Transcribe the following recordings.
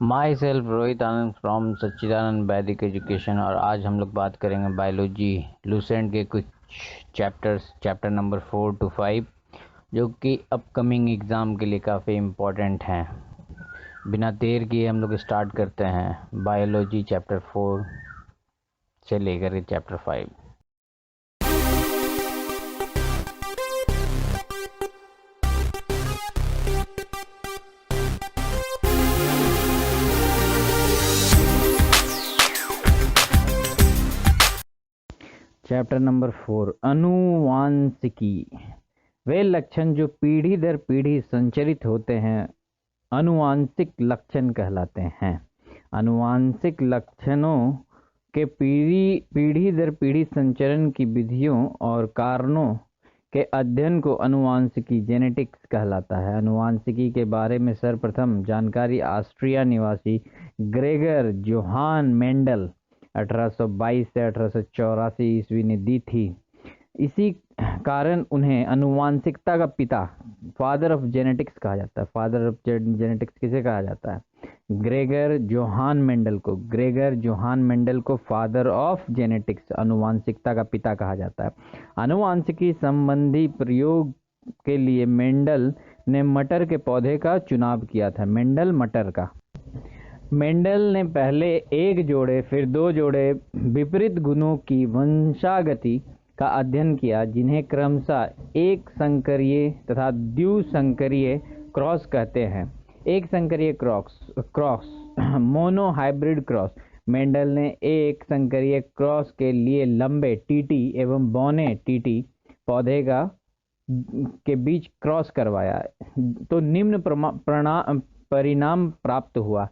My self Rohit Anand from Sachchidanand Vaidik education. और आज हम लोग बात करेंगे बायोलॉजी लूसेंट के कुछ चैप्टर्स, चैप्टर नंबर 4 to 5, जो कि अपकमिंग एग्ज़ाम के लिए काफ़ी इम्पोर्टेंट हैं। बिना देर किए हम लोग स्टार्ट करते हैं बायोलॉजी चैप्टर 4 से लेकर के चैप्टर 5। Chapter number 4, अनुवांशिकी। वे लक्षण जो पीढ़ी दर पीढ़ी संचरित होते हैं अनुवांशिक लक्षण कहलाते हैं। अनुवांशिक लक्षणों के पीढ़ी दर पीढ़ी संचरण की विधियों और कारणों के अध्ययन को अनुवांशिकी जेनेटिक्स कहलाता है। अनुवांशिकी के बारे में सर्वप्रथम जानकारी ऑस्ट्रिया निवासी ग्रेगर जोहान मेंडल 1822 से 1884 ईस्वी ने दी थी। इसी कारण उन्हें अनुवांशिकता का पिता, फादर ऑफ जेनेटिक्स कहा जाता है। फादर ऑफ जेनेटिक्स किसे कहा जाता है? ग्रेगर जोहान मेंडल को फादर ऑफ जेनेटिक्स, अनुवांशिकता का पिता कहा जाता है। अनुवांशिकी संबंधी प्रयोग के लिए मेंडल ने मटर के पौधे का चुनाव किया था। मेंडल ने पहले एक जोड़े फिर दो जोड़े विपरीत गुणों की वंशागति का अध्ययन किया, जिन्हें क्रमशः एक संकरीय तथा द्विसंकरीय क्रॉस कहते हैं। एक संकरीय क्रॉस मोनोहाइब्रिड क्रॉस। मेंडल ने एक संकरीय क्रॉस के लिए लंबे टीटी एवं बौने टीटी पौधे के बीच क्रॉस करवाया तो निम्न परिणाम प्राप्त हुआ।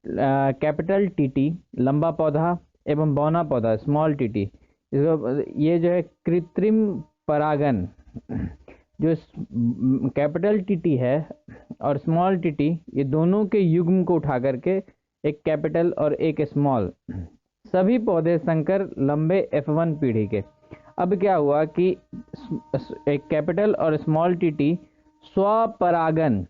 कैपिटल टीटी लंबा पौधा एवं बौना पौधा स्मॉल टीटी। ये जो है कृत्रिम परागन, जो कैपिटल टीटी है और स्मॉल टीटी, ये दोनों के युग्म को उठा करके एक कैपिटल और एक स्मॉल, सभी पौधे संकर लंबे F1 पीढ़ी के। अब क्या हुआ कि एक कैपिटल और स्मॉल टीटी स्वपरागन,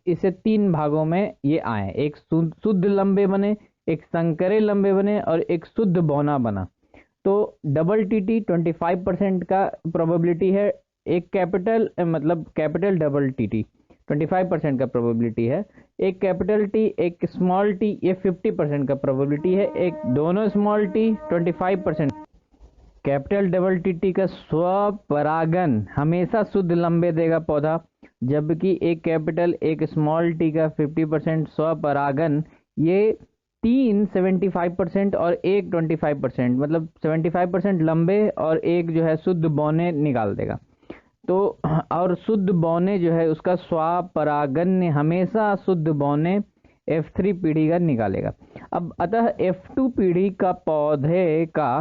इससे तीन भागों में ये आए। एक शुद्ध लंबे बने, एक संकरे लंबे बने और एक शुद्ध बौना बना। तो डबल टीटी 25% का प्रोबेबिलिटी है। एक कैपिटल डबल टीटी 25% का प्रोबेबिलिटी है। एक कैपिटल टी एक स्मॉल टी, ये 50% का प्रोबेबिलिटी है। एक दोनों small T 25%। Capital double TT का स्वपरागन हमेशा शुद्ध लंबे देगा पौधा, जबकि एक कैपिटल एक स्मॉल टी का 50% स्वपरागन, ये तीन 75% और एक 25%, मतलब 75% लंबे और एक जो है शुद्ध बौने निकाल देगा। तो और शुद्ध बौने जो है उसका स्वपरागन हमेशा शुद्ध बौने F3 पीढ़ी का निकालेगा। अब अतः F2 पीढ़ी का पौधे का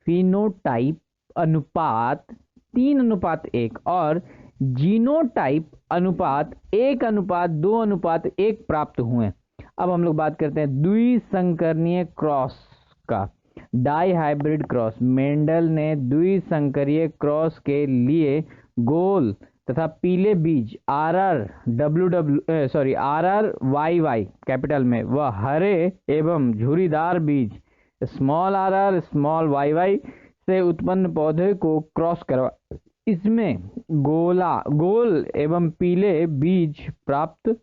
फिनोटाइप अनुपात 3:1 और जीनोटाइप अनुपात 1:2:1 प्राप्त हुए। अब हम लोग बात करते हैं द्विसंकरणीय क्रॉस का, डाई हाइब्रिड क्रॉस। मेंडल ने द्विसंकरीय क्रॉस के लिए गोल तथा पीले बीज RRYY कैपिटल में व हरे एवं झुर्रीदार बीज स्मॉल RR स्मॉल YY से उत्पन्न पौधे को क्रॉस करवा। इसमें गोल एवं पीले बीज प्राप्त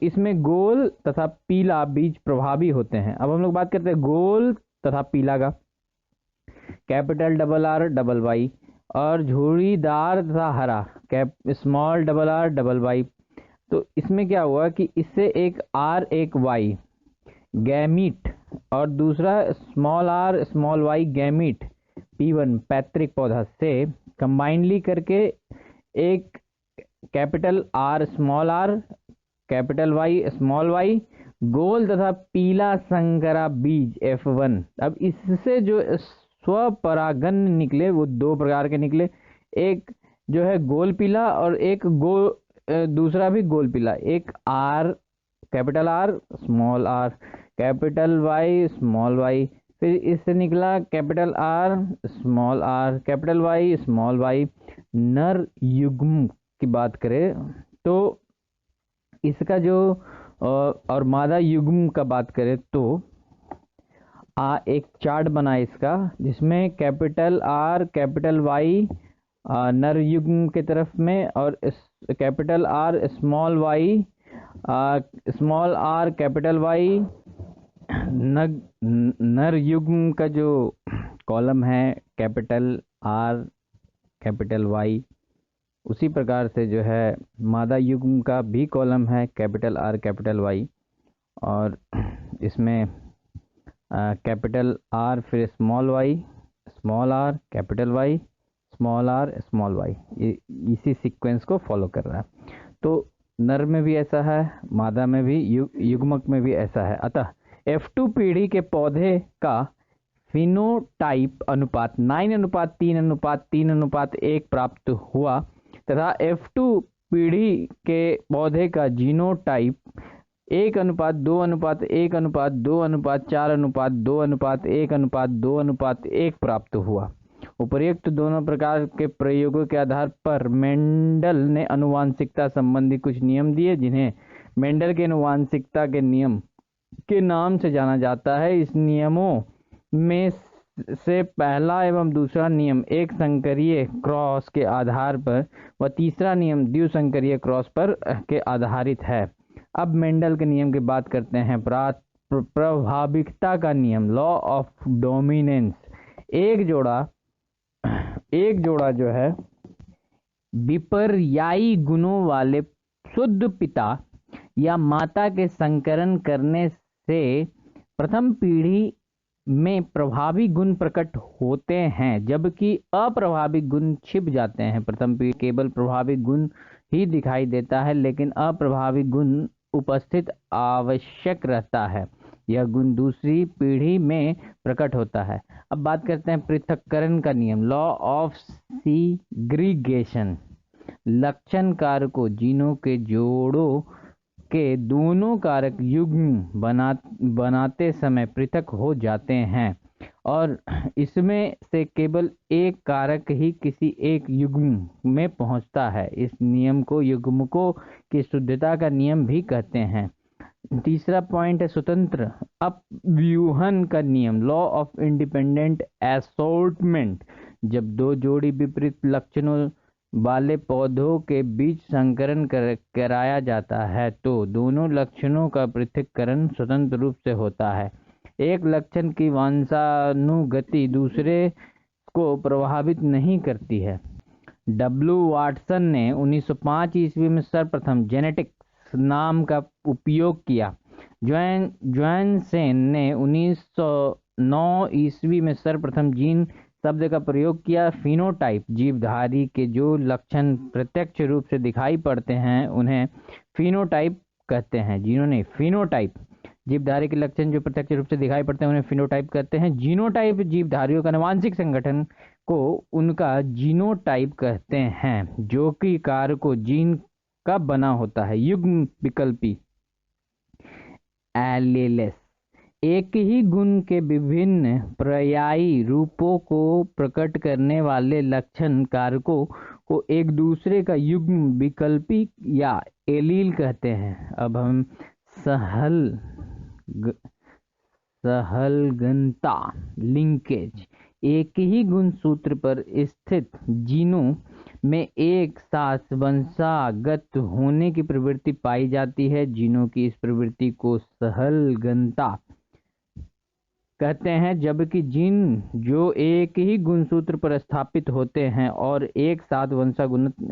इसमें गोल तथा पीला बीज प्रभावी होते हैं। अब हम लोग बात करते हैं गोल तथा पीला का। कैपिटल RRY और झुर्रीदार तथा हरा स्मॉल RRY। तो इसमें क्या हुआ कि इससे एक R एक Y गैमीट और दूसरा small R small Y gamete P1 पैतृक पौधा से कंबाइनली करके एक capital R small R capital Y small Y गोल तथा पीला संकरा बीज F1। अब इससे जो स्वपरागन निकले वो दो प्रकार के निकले, एक जो है गोल पीला और एक दूसरा भी गोल पीला। एक R capital R small R capital Y small Y, फिर इससे निकला capital R small R capital Y small Y। नर युग्म की बात करें तो इसका जो और मादा युग्म का बात करें तो एक चार्ट बना इसका, जिसमें कैपिटल आर कैपिटल वाई नर युग्म के तरफ में, और capital R small Y small R capital Y नर युग्म का जो कॉलम है कैपिटल आर कैपिटल वाई, उसी प्रकार से जो है मादा युग्म का भी कॉलम है कैपिटल आर कैपिटल वाई, और इसमें कैपिटल आर फिर small Y small R capital Y small R small Y, इसी सीक्वेंस को फॉलो कर रहा है। तो नर में भी ऐसा है, मादा में भी, युग्मक में भी ऐसा है। अतः F2 पीढ़ी के पौधे का फिनोटाइप अनुपात 9:3:3:1 प्राप्त हुआ तथा F2 पीढ़ी के पौधे का जीनोटाइप 1:2:1:2:4:2:1:1 प्राप्त हुआ। उपर्युक्त दोनों प्रकार के प्रयोगों के आधार पर मेंडल ने आनुवंशिकता संबंधी कुछ नियम दिए, जिन्हें मेंडल के आनुवंशिकता के नियम के नाम से जाना जाता है। इस नियमों में से पहला एवं दूसरा नियम एक संकरीय क्रॉस के आधार पर व तीसरा नियम द्विसंकरीय क्रॉस पर के आधारित है। अब मेंडल के नियम की बात करते हैं। प्रभाविकता का नियम, लॉ ऑफ डोमिनेंस। एक जोड़ा जो है विपर्यायी गुणों वाले शुद्ध पिता या माता के संकरण करने से प्रथम पीढ़ी में प्रभावी गुण प्रकट होते हैं, जबकि अप्रभावी गुण छिप जाते हैं। प्रथम पीढ़ी केवल प्रभावी गुण ही दिखाई देता है, लेकिन अप्रभावी गुण उपस्थित आवश्यक रहता है। यह गुण दूसरी पीढ़ी में प्रकट होता है। अब बात करते हैं पृथक्करण का नियम, लॉ ऑफ सीग्रीगेशन। लक्षण कारकों जीनों के जोड़ों के दोनों कारक युग्म बनाते समय पृथक हो जाते हैं, और इसमें से केवल एक कारक ही किसी एक युग्म में पहुंचता है। इस नियम को युग्मकों की शुद्धता का नियम भी कहते हैं। तीसरा पॉइंट है स्वतंत्र अपव्यूहन का नियम, लॉ ऑफ इंडिपेंडेंट असॉर्टमेंट। जब दो जोड़ी विपरीत लक्षणों वाले पौधों के बीच संकरण कराया जाता है तो दोनों लक्षणों का पृथक्करण स्वतंत्र रूप से होता है। एक लक्षण की वंशानुगति दूसरे को प्रभावित नहीं करती है। डब्ल्यू वाटसन ने 1905 ईस्वी में सर्वप्रथम जेनेटिक्स नाम का उपयोग किया। जॉनसन ने 1909 ईस्वी में सर्वप्रथम जीन शब्द का प्रयोग किया। फिनोटाइप, जीवधारी के जो लक्षण प्रत्यक्ष रूप से दिखाई पड़ते हैं उन्हें फिनोटाइप कहते हैं। जिन्होंने फिनोटाइप, जीवधारी के लक्षण जो प्रत्यक्ष रूप से दिखाई पड़ते हैं उन्हें फिनोटाइप कहते हैं। जीनोटाइप, जीवधारियों का आनुवंशिक संगठन को उनका जीनोटाइप कहते हैं, जो कि कारकों जीन का बना होता है। युग्म विकल्पी एलील्स, एक ही गुण के विभिन्न पर्यायी रूपों को प्रकट करने वाले लक्षण कारकों को एक दूसरे का युग्म विकल्पी या एलील कहते हैं। अब हम सहलगनता लिंकेज। एक ही गुणसूत्र पर स्थित जीनों में एक साथ वंशागत होने की प्रवृत्ति पाई जाती है। जीनों की इस प्रवृत्ति को सहलगनता कहते हैं, जबकि जीन जो एक ही गुणसूत्र पर स्थापित होते हैं और एक साथ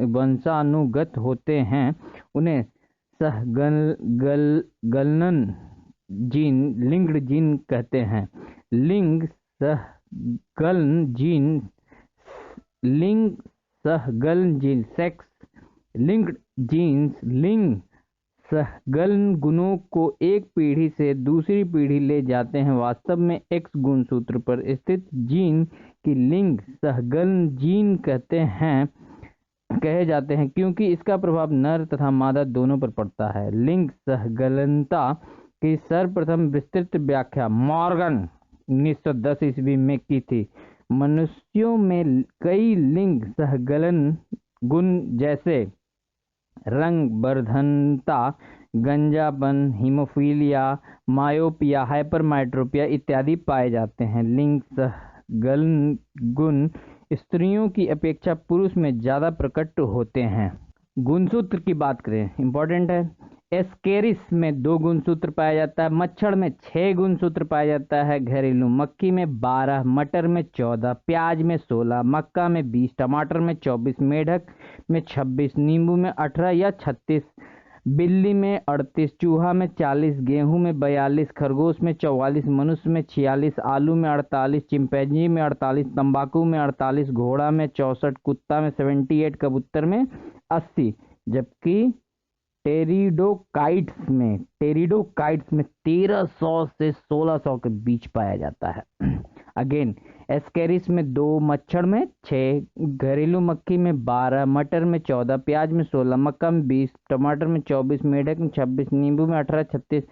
वंशानुगत होते हैं उन्हें सहगलन जीन, लिंक्ड जीन कहते हैं। लिंग सहगलन जीन, सेक्स लिंक्ड जीन्स लिंग सहगलन गुणों को एक पीढ़ी से दूसरी पीढ़ी ले जाते हैं। वास्तव में एक्स गुणसूत्र पर स्थित जीन की लिंग सहगलन जीन कहे जाते हैं, क्योंकि इसका प्रभाव नर तथा मादा दोनों पर पड़ता है। लिंग सहगलनता की सर्वप्रथम विस्तृत व्याख्या मॉर्गन 1910 ईस्वी में की थी। मनुष्यों में कई लिंग सहगलन गुण जैसे रंग वर्धनता, गंजापन, हीमोफीलिया, मायोपिया, हाइपरमेट्रोपिया इत्यादि पाए जाते हैं। लिंग गुण स्त्रियों की अपेक्षा पुरुष में ज़्यादा प्रकट होते हैं। गुणसूत्र की बात करें, इंपॉर्टेंट है। एस्केरिस में 2 गुणसूत्र पाया जाता है, मच्छर में 6 गुणसूत्र पाया जाता है, घरेलू मक्खी में 12, मटर में 14, प्याज में 16, मक्का में 20, टमाटर में 24, मेढक में 26, नींबू में 18 या 36, बिल्ली में 38, चूहा में 40, गेहूं में 42, खरगोश में 44, मनुष्य में 46, आलू में 48, चिंपैंजी में 48, तंबाकू में 48, घोड़ा में 64, कुत्ता में 78, कबूतर में 80, जबकि टेरिडोकाइट्स में 1300 से 1600 के बीच पाया जाता है। अगेन, एस्केरिस में 2, मच्छर में 6, घरेलू मक्खी में 12, मटर में 14, प्याज में 16, मक्का में 20, टमाटर में 24, मेढक में 26, नींबू में 18, 36,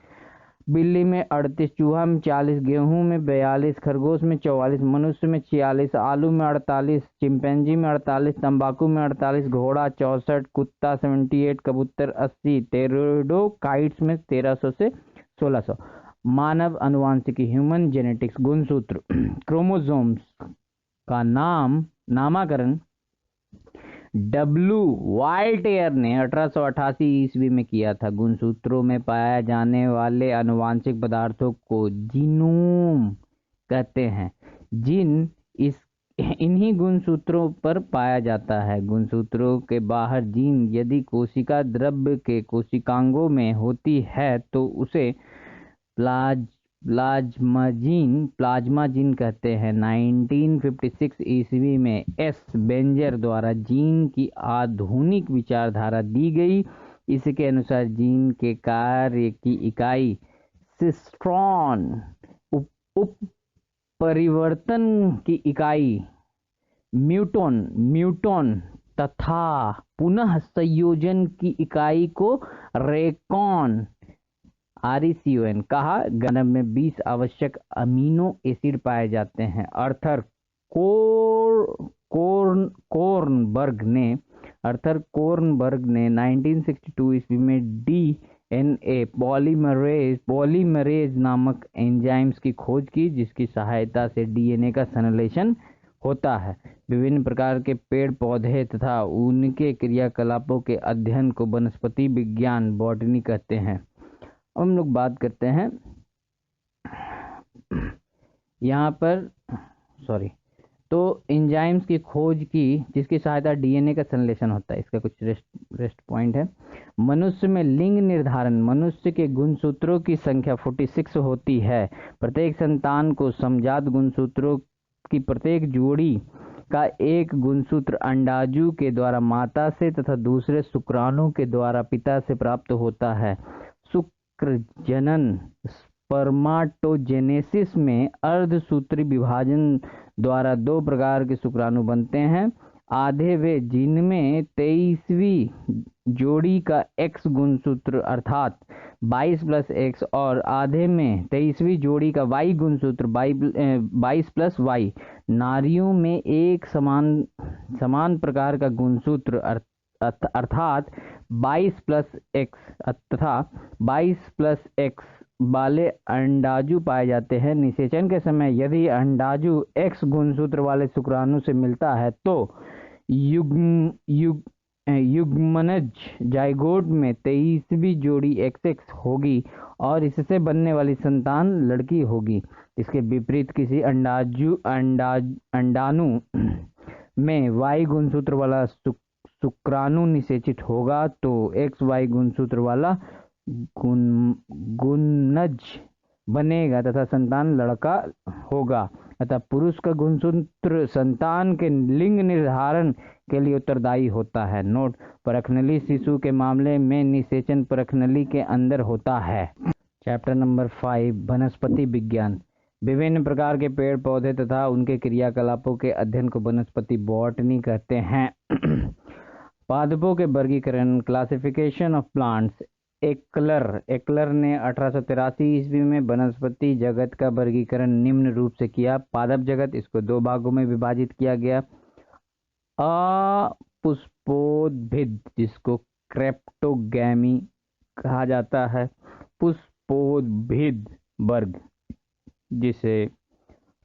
बिल्ली में 38, चूहा में 40, गेहूं में 42, खरगोश में 44, मनुष्य में 46, आलू में 48, चिंपैंजी में 48, तंबाकू में 48, घोड़ा 64, कुत्ता 78, कबूतर 80, टेरिडोकाइट्स में 1300 से 1600। मानव अनुवांशिकी, ह्यूमन जेनेटिक्स, गुणसूत्र। क्रोमोसोम्स का नामकरण वाल्टेयर ने 1888 ईस्वी में किया था। गुणसूत्रों में पाया जाने वाले आनुवांशिक पदार्थों को जीनोम कहते हैं। जीन इन्हीं गुणसूत्रों पर पाया जाता है। गुणसूत्रों के बाहर जीन यदि कोशिका द्रव्य के कोशिकांगों में होती है तो उसे प्लाज्मा जीन कहते हैं। 1956 ईस्वी में एस बेंजर द्वारा जीन की आधुनिक विचारधारा दी गई। इसके अनुसार जीन के कार्य की इकाई सिस्ट्रॉन, उप परिवर्तन की इकाई म्यूटोन तथा पुनः संयोजन की इकाई को रेकॉन RECON कहा। गनम में 20 आवश्यक अमीनो एसिड पाए जाते हैं। आर्थर कोर्नबर्ग ने 1962 ईस्वी में DNA पॉलीमरेज नामक एंजाइम्स की खोज की, जिसकी सहायता से DNA का संश्लेषण होता है। विभिन्न प्रकार के पेड़ पौधे तथा उनके क्रियाकलापों के अध्ययन को वनस्पति विज्ञान बॉटनी कहते हैं। हम लोग बात करते हैं यहाँ पर तो एंजाइम्स की खोज की जिसकी सहायता DNA का संश्लेषण होता है। इसका कुछ रेस्ट पॉइंट है। मनुष्य में लिंग निर्धारण। मनुष्य के गुणसूत्रों की संख्या 46 होती है। प्रत्येक संतान को समजात गुणसूत्रों की प्रत्येक जोड़ी का एक गुणसूत्र अंडाजु के द्वारा माता से तथा दूसरे शुक्राणु के द्वारा पिता से प्राप्त होता है। जनन स्पर्माटोजेनेसिस में अर्धसूत्री विभाजन द्वारा 2 प्रकार के शुक्राणु बनते हैं। आधे वे जिनमें 23वीं जोड़ी का X गुणसूत्र अर्थात 22+X और आधे में 23वीं जोड़ी का Y गुणसूत्र 22+Y। नारियों में एक समान प्रकार का गुणसूत्र अर्थात 22+X तथा 22+X वाले अंडाजु पाए जाते हैं। निषेचन के समय यदि अंडाजु X गुणसूत्र वाले शुक्राणु से मिलता है तो युग्मनज जाइगोट में 23वीं जोड़ी XX होगी और इससे बनने वाली संतान लड़की होगी। इसके विपरीत किसी अंडाणु में Y गुणसूत्र वाला शुक्राणु निषेचित होगा तो XY गुणसूत्र वाला गुणज बनेगा तथा संतान लड़का होगा। अतः पुरुष का गुणसूत्र संतान के लिंग निर्धारण के लिए उत्तरदायी होता है। नोट: परखनली शिशु के मामले में निषेचन परखनली के अंदर होता है। चैप्टर नंबर 5 वनस्पति विज्ञान। विभिन्न प्रकार के पेड़ पौधे तथा उनके क्रियाकलापों के अध्ययन को वनस्पति बॉटनी कहते हैं। पादपों के वर्गीकरण, क्लासिफिकेशन ऑफ प्लांट्स। एकलर ने 1883 ईस्वी में वनस्पति जगत का वर्गीकरण निम्न रूप से किया। पादप जगत, इसको 2 भागों में विभाजित किया गया। अपुष्पोद्भिद, जिसको क्रेप्टोगैमी कहा जाता है। पुष्पोद्भिद वर्ग जिसे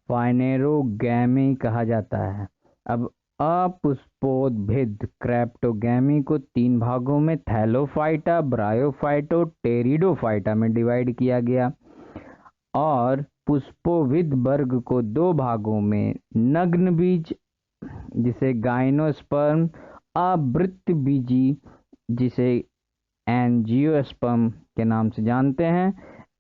फाइनेरोगैमी कहा जाता है। अब अपुष्पोद्भिद क्रेप्टोगैमी को 3 भागों में थैलोफाइटा, ब्रायोफाइटा, टेरिडोफाइटा में डिवाइड किया गया और पुष्पोविद वर्ग को 2 भागों में नग्न बीज जिसे गाइनोस्पर्म, आवृत्त बीजी जिसे एंजियोस्पर्म के नाम से जानते हैं।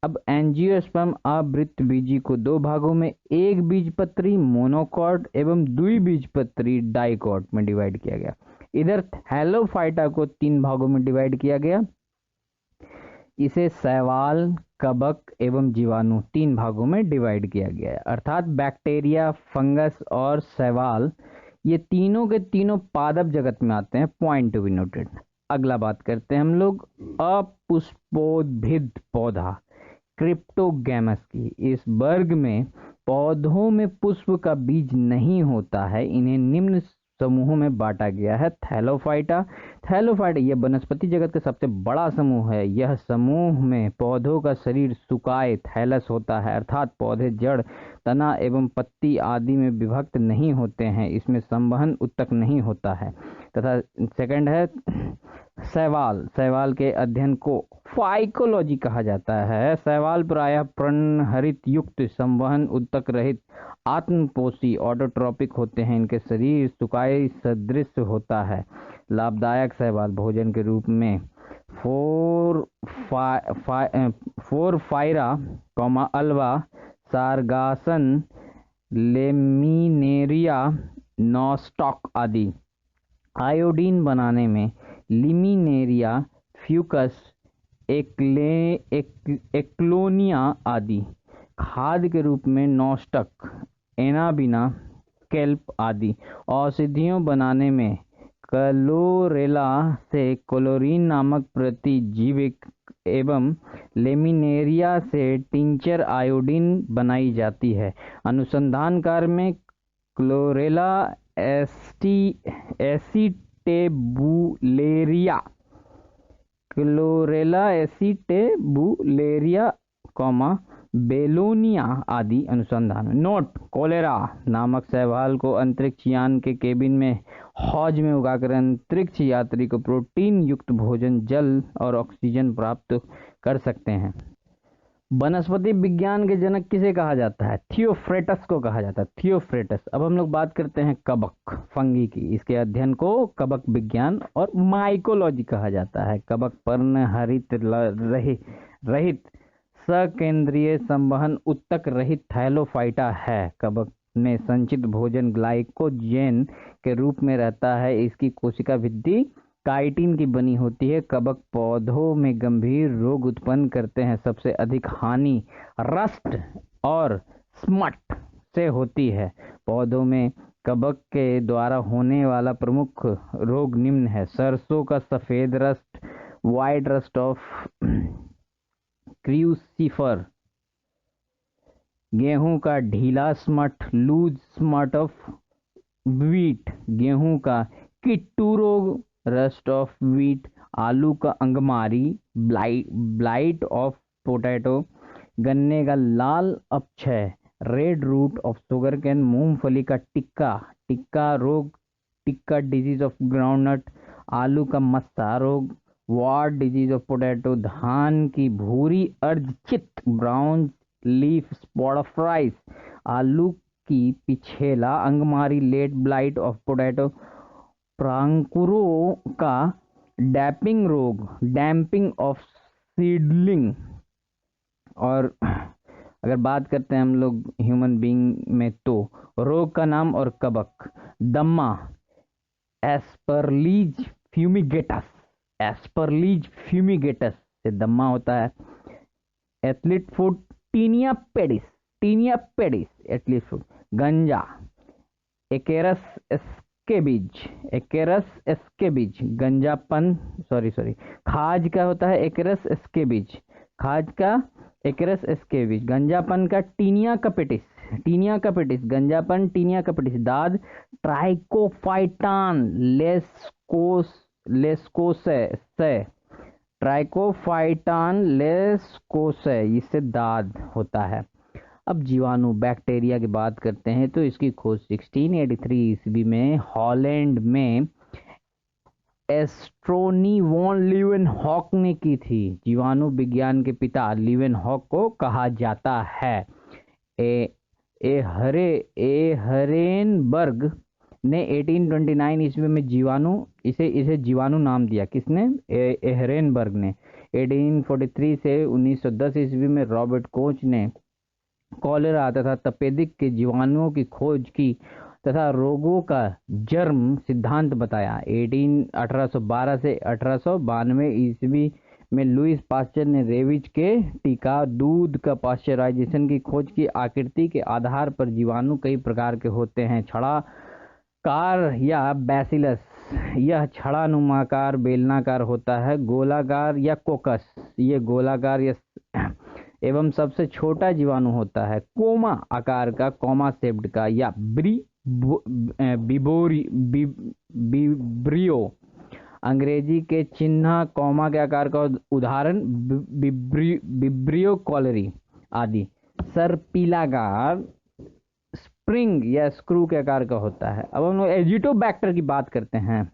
अब एंजियोस्पर्म आवृत्त बीजी को 2 भागों में एक बीजपत्री मोनोकॉट एवं द्विबीजपत्री डाइकॉट में डिवाइड किया गया। इधर थैलोफाइटा को 3 भागों में डिवाइड किया गया। इसे शैवाल, कवक एवं जीवाणु 3 भागों में डिवाइड किया गया है। अर्थात बैक्टीरिया, फंगस और शैवाल ये तीनों के तीनों पादप जगत में आते हैं। Point to be noted. अगला बात करते हैं हम लोग अपुष्पोद्भिद पौधा क्रिप्टोगैमस की। इस वर्ग में पौधों में पुष्प का बीज नहीं होता है। इन्हें निम्न समूहों में बांटा गया है। थैलोफाइटा यह वनस्पति जगत का सबसे बड़ा समूह है। यह समूह में पौधों का शरीर सुकाए थैलस होता है, अर्थात पौधे जड़, तना एवं पत्ती आदि में विभक्त नहीं होते हैं। इसमें संवहन उत्तक नहीं होता है। तथा सेकंड है शैवाल के अध्ययन को फाइकोलॉजी कहा जाता है। शैवाल प्रायः पर्णहरित युक्त, संवहन उत्तक रहित, आत्मपोषी, ऑटोट्रॉपिक होते हैं। इनके शरीर सुकाई सदृश होता है। लाभदायक शैवाल भोजन के रूप में फोरफाइरा, अल्वा, सारगासन, लेमिनेरिया, नॉस्टॉक आदि। आयोडीन बनाने में लिमिनेरिया, फ्यूकस, एक्लोनिया आदि। खाद के रूप में नॉस्टक, एनाबिना, केल्प आदि। औषधियों बनाने में क्लोरेला से क्लोरीन नामक प्रतिजीविक एवं लेमिनेरिया से टिंचर आयोडीन बनाई जाती है। अनुसंधान कार्य में क्लोरेला एसिटेबुलेरिया, बेलोनिया आदि अनुसंधान। नोट: कोलेरा नामक शैवाल को अंतरिक्ष यान के केबिन में हौज में उगाकर अंतरिक्ष यात्री को प्रोटीन युक्त भोजन, जल और ऑक्सीजन प्राप्त कर सकते हैं। वनस्पति विज्ञान के जनक किसे कहा जाता है? थियोफ्रेटस को कहा जाता है। थियोफ्रेटस। अब हम लोग बात करते हैं कवक, फंगी की। इसके अध्ययन को कवक विज्ञान और माइकोलॉजी कहा जाता है। कवक पर्णहरित रहित सकेंद्रीय, संवहन उत्तक रहित थैलोफाइटा है। कवक में संचित भोजन ग्लाइकोजेन के रूप में रहता है। इसकी कोशिका भित्ति काइटिन की बनी होती है। कवक पौधों में गंभीर रोग उत्पन्न करते हैं। सबसे अधिक हानि रस्ट और स्मट से होती है। पौधों में कवक के द्वारा होने वाला प्रमुख रोग निम्न है: सरसों का सफेद rust, white rust of crucifer, गेहूं का ढीला smut, loose smut of wheat, गेहूं का किट्टू रोग, रस्ट ऑफ व्हीट, आलू का अंगमारी, ब्लाइट ऑफ पोटैटो, गन्ने का लाल अपक्षय, red root of sugar cane, मूंगफली का टिक्का रोग, टिक्का डिजीज ऑफ ग्राउंडनट, आलू का मस्सा रोग, वार्ड डिजीज ऑफ पोटैटो, धान की भूरी अर्धचित, brown leaf spot of rice, आलू की पिछेला, अंगमारी, लेट ब्लाइट ऑफ पोटैटो, प्रांकुरों का डैपिंग रोग, डैम्पिंग ऑफ सीडलिंग। और अगर बात करते हैं हम लोग ह्यूमन बीइंग में तो रोग का नाम और कवक: दम्मा, एस्परलीज फ्यूमिगेटस से दम्मा होता है। Athlete food, tinea pedis athlete food. गंजा, एकेरस एस्केबिज, गंजापन, खाज का होता है एकेरस एस्केबिज, गंजापन का टीनिया कपेटिस, गंजापन टीनिया कपेटिस। दाद, ट्राइकोफाइटान लेस्कोसे, ट्राइकोफाइटान लेस्कोसे, इससे दाद होता है। अब जीवाणु बैक्टीरिया की बात करते हैं तो इसकी खोज 1683 ईस्वी में हॉलैंड में एस्ट्रोनी वॉन लीवेनहॉक ने की थी। जीवाणु विज्ञान के पिता लीवेनहॉक को कहा जाता है। एहरेनबर्ग ने 1829 ईस्वी में इसे जीवाणु नाम दिया। किसने? एहरेनबर्ग ने। 1843 से 1910 ईस्वी में रॉबर्ट कोच ने कॉलेरा तथा तपेदिक के जीवाणुओं की खोज की तथा रोगों का जन्म सिद्धांत बताया। 1812 से 1892 ईस्वी में लुईस पास्चर ने रेबीज के टीका दूध का पाश्चराइजेशन की खोज की। आकृति के आधार पर जीवाणु कई प्रकार के होते हैं। छड़ाकार या बैसिलस, यह छड़ानुमाकार बेलनाकार होता है। गोलाकार या कोकस, ये गोलाकार या एवं सबसे छोटा जीवाणु होता है। कोमा आकार का, कोमा शेप्ड का या विब्रियो, अंग्रेजी के चिन्ह कोमा के आकार का उदाहरण विब्रियो कॉलरी आदि। सर्पिलाकार, स्प्रिंग या स्क्रू के आकार का होता है। अब हम लोग एजिटोबैक्टर की बात करते हैं।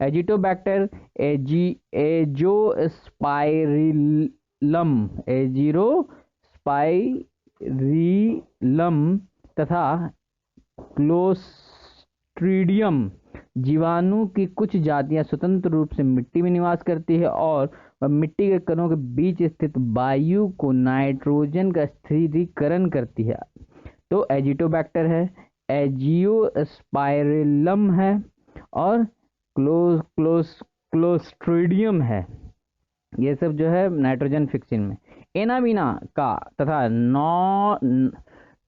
एजिटोबैक्टर एजिरोस्पाइरिलम तथा क्लोस्ट्रीडियम जीवाणु की कुछ जातियां स्वतंत्र रूप से मिट्टी में निवास करती है और वह मिट्टी के कणों के बीच स्थित वायु को नाइट्रोजन का स्थिरीकरण करती है। तो एजिटोबैक्टर है, एजियोस्पाइरिलम है और क्लोस्ट्रीडियम है। ये सब जो है नाइट्रोजन फिक्सिंग में। एनामीना का तथा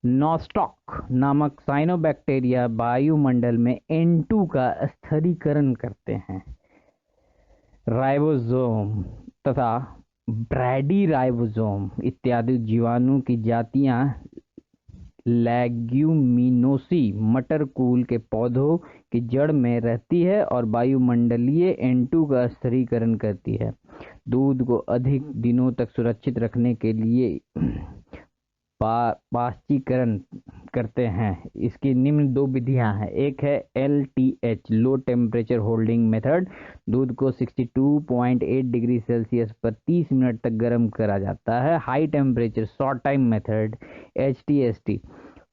नॉस्टॉक नामक साइनोबैक्टीरिया वायुमंडल में N2 का स्थिरीकरण करते हैं। राइबोसोम तथा ब्रैडीराइबोसोम इत्यादि जीवाणु की जातियां लेग्यूमिनोसी मटर कुल के पौधों की जड़ में रहती है और वायुमंडलीय N2 का स्थिरीकरण करती है। दूध को अधिक दिनों तक सुरक्षित रखने के लिए पाश्चीकरण करते हैं। इसकी निम्न दो विधियां हैं। एक है LTH, low temperature holding method. दूध को 62.8 डिग्री सेल्सियस पर 30 मिनट तक गर्म करा जाता है। High temperature short time method HTST,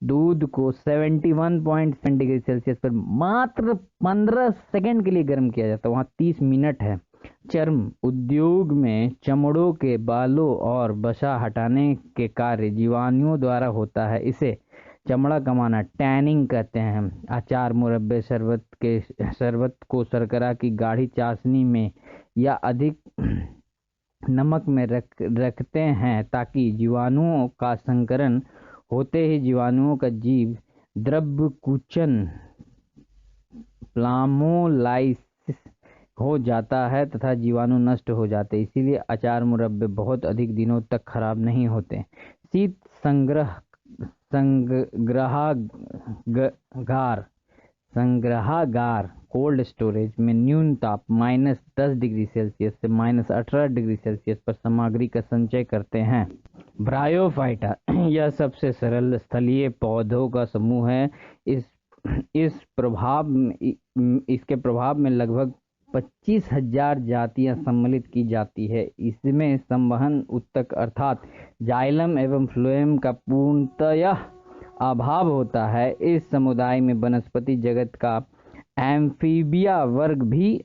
दूध को 71.7 डिग्री सेल्सियस पर मात्र 15 सेकंड के लिए गर्म किया जाता है, वहाँ 30 मिनट है। चर्म उद्योग में चमड़ों के बालों और वसा हटाने के कार्य जीवाणुओं द्वारा होता है। इसे चमड़ा कमाना टैनिंग कहते हैं। अचार, मुरब्बे, शरबत को शर्करा की गाढ़ी चाशनी में या अधिक नमक में रखते हैं ताकि जीवाणुओं का संकरण होते ही जीवाणुओं का जीव द्रव्यकुंचन प्लामोलाइसिस हो जाता है तथा जीवाणु नष्ट हो जाते हैं। इसीलिए अचार मुरब्बे बहुत अधिक दिनों तक खराब नहीं होते। शीत संग्रहागार कोल्ड स्टोरेज में न्यून ताप -10 डिग्री सेल्सियस से -18 डिग्री सेल्सियस पर सामग्री का संचय करते हैं। ब्रायोफाइटा यह सबसे सरल स्थलीय पौधों का समूह है। इसके प्रभाव में लगभग 25,000 जातियां सम्मिलित की जाती है। इसमें संवहन ऊतक अर्थात जाइलम एवं फ्लोएम का पूर्णतः अभाव होता है। इस समुदाय में वनस्पति जगत का एम्फीबिया वर्ग भी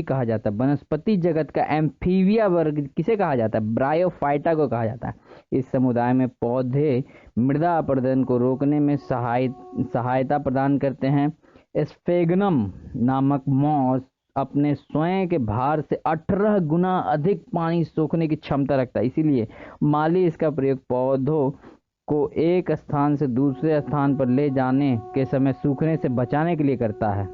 कहा जाता है। वनस्पति जगत का एम्फीबिया वर्ग किसे कहा जाता है? ब्रायोफाइटा को कहा जाता है। इस समुदाय में पौधे मृदा अपरदन को रोकने में सहायता प्रदान करते हैं। स्फेगनम नामक मॉस अपने स्वयं के भार से 18 गुना अधिक पानी सोखने की क्षमता रखता है। इसीलिए माली इसका प्रयोग पौधों को एक स्थान से दूसरे स्थान पर ले जाने के समय सूखने से बचाने के लिए करता है।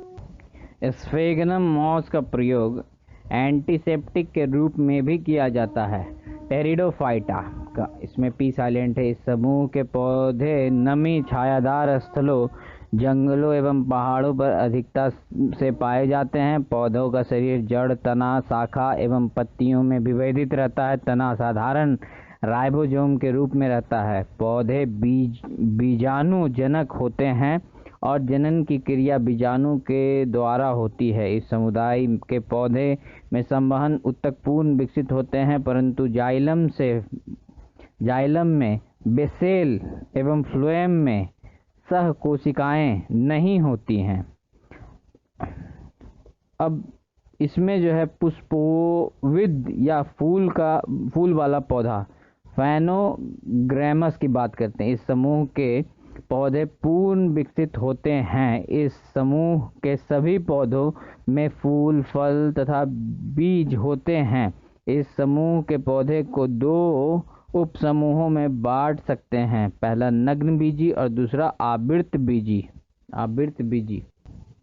स्फेगनम मॉस का प्रयोग एंटीसेप्टिक के रूप में भी किया जाता है। टेरिडोफाइटा का इसमें पी साइलेंट है। इस समूह के पौधे नमी छायादार स्थलों जंगलों एवं पहाड़ों पर अधिकता से पाए जाते हैं। पौधों का शरीर जड़, तना, शाखा एवं पत्तियों में विभेदित रहता है। तना साधारण राइबोसोम के रूप में रहता है। पौधे बीजाणु जनक होते हैं और जनन की क्रिया बीजाणु के द्वारा होती है। इस समुदाय के पौधे में संवहन ऊतकपूर्ण विकसित होते हैं, परंतु जाइलम में, बेसेल एवं फ्लोएम में सह कोशिकाएं नहीं होती हैं। अब इसमें जो है पुष्पोविद या फूल वाला पौधा फैनोग्रामस की बात करते हैं। इस समूह के पौधे पूर्ण विकसित होते हैं। इस समूह के सभी पौधों में फूल, फल तथा बीज होते हैं। इस समूह के पौधे को दो उप समूहों में बांट सकते हैं, पहला नग्न बीजी और दूसरा आवृत बीजी।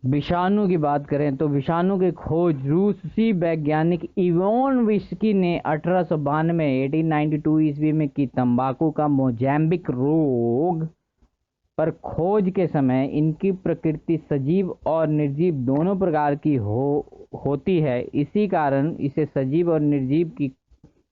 विषाणु की बात करें तो विषाणु की खोज रूसी वैज्ञानिक इवान विस्की ने 1892 ईस्वी में की। तंबाकू का मोज़ैम्बिक रोग पर खोज के समय इनकी प्रकृति सजीव और निर्जीव दोनों प्रकार की होती है। इसी कारण इसे सजीव और निर्जीव की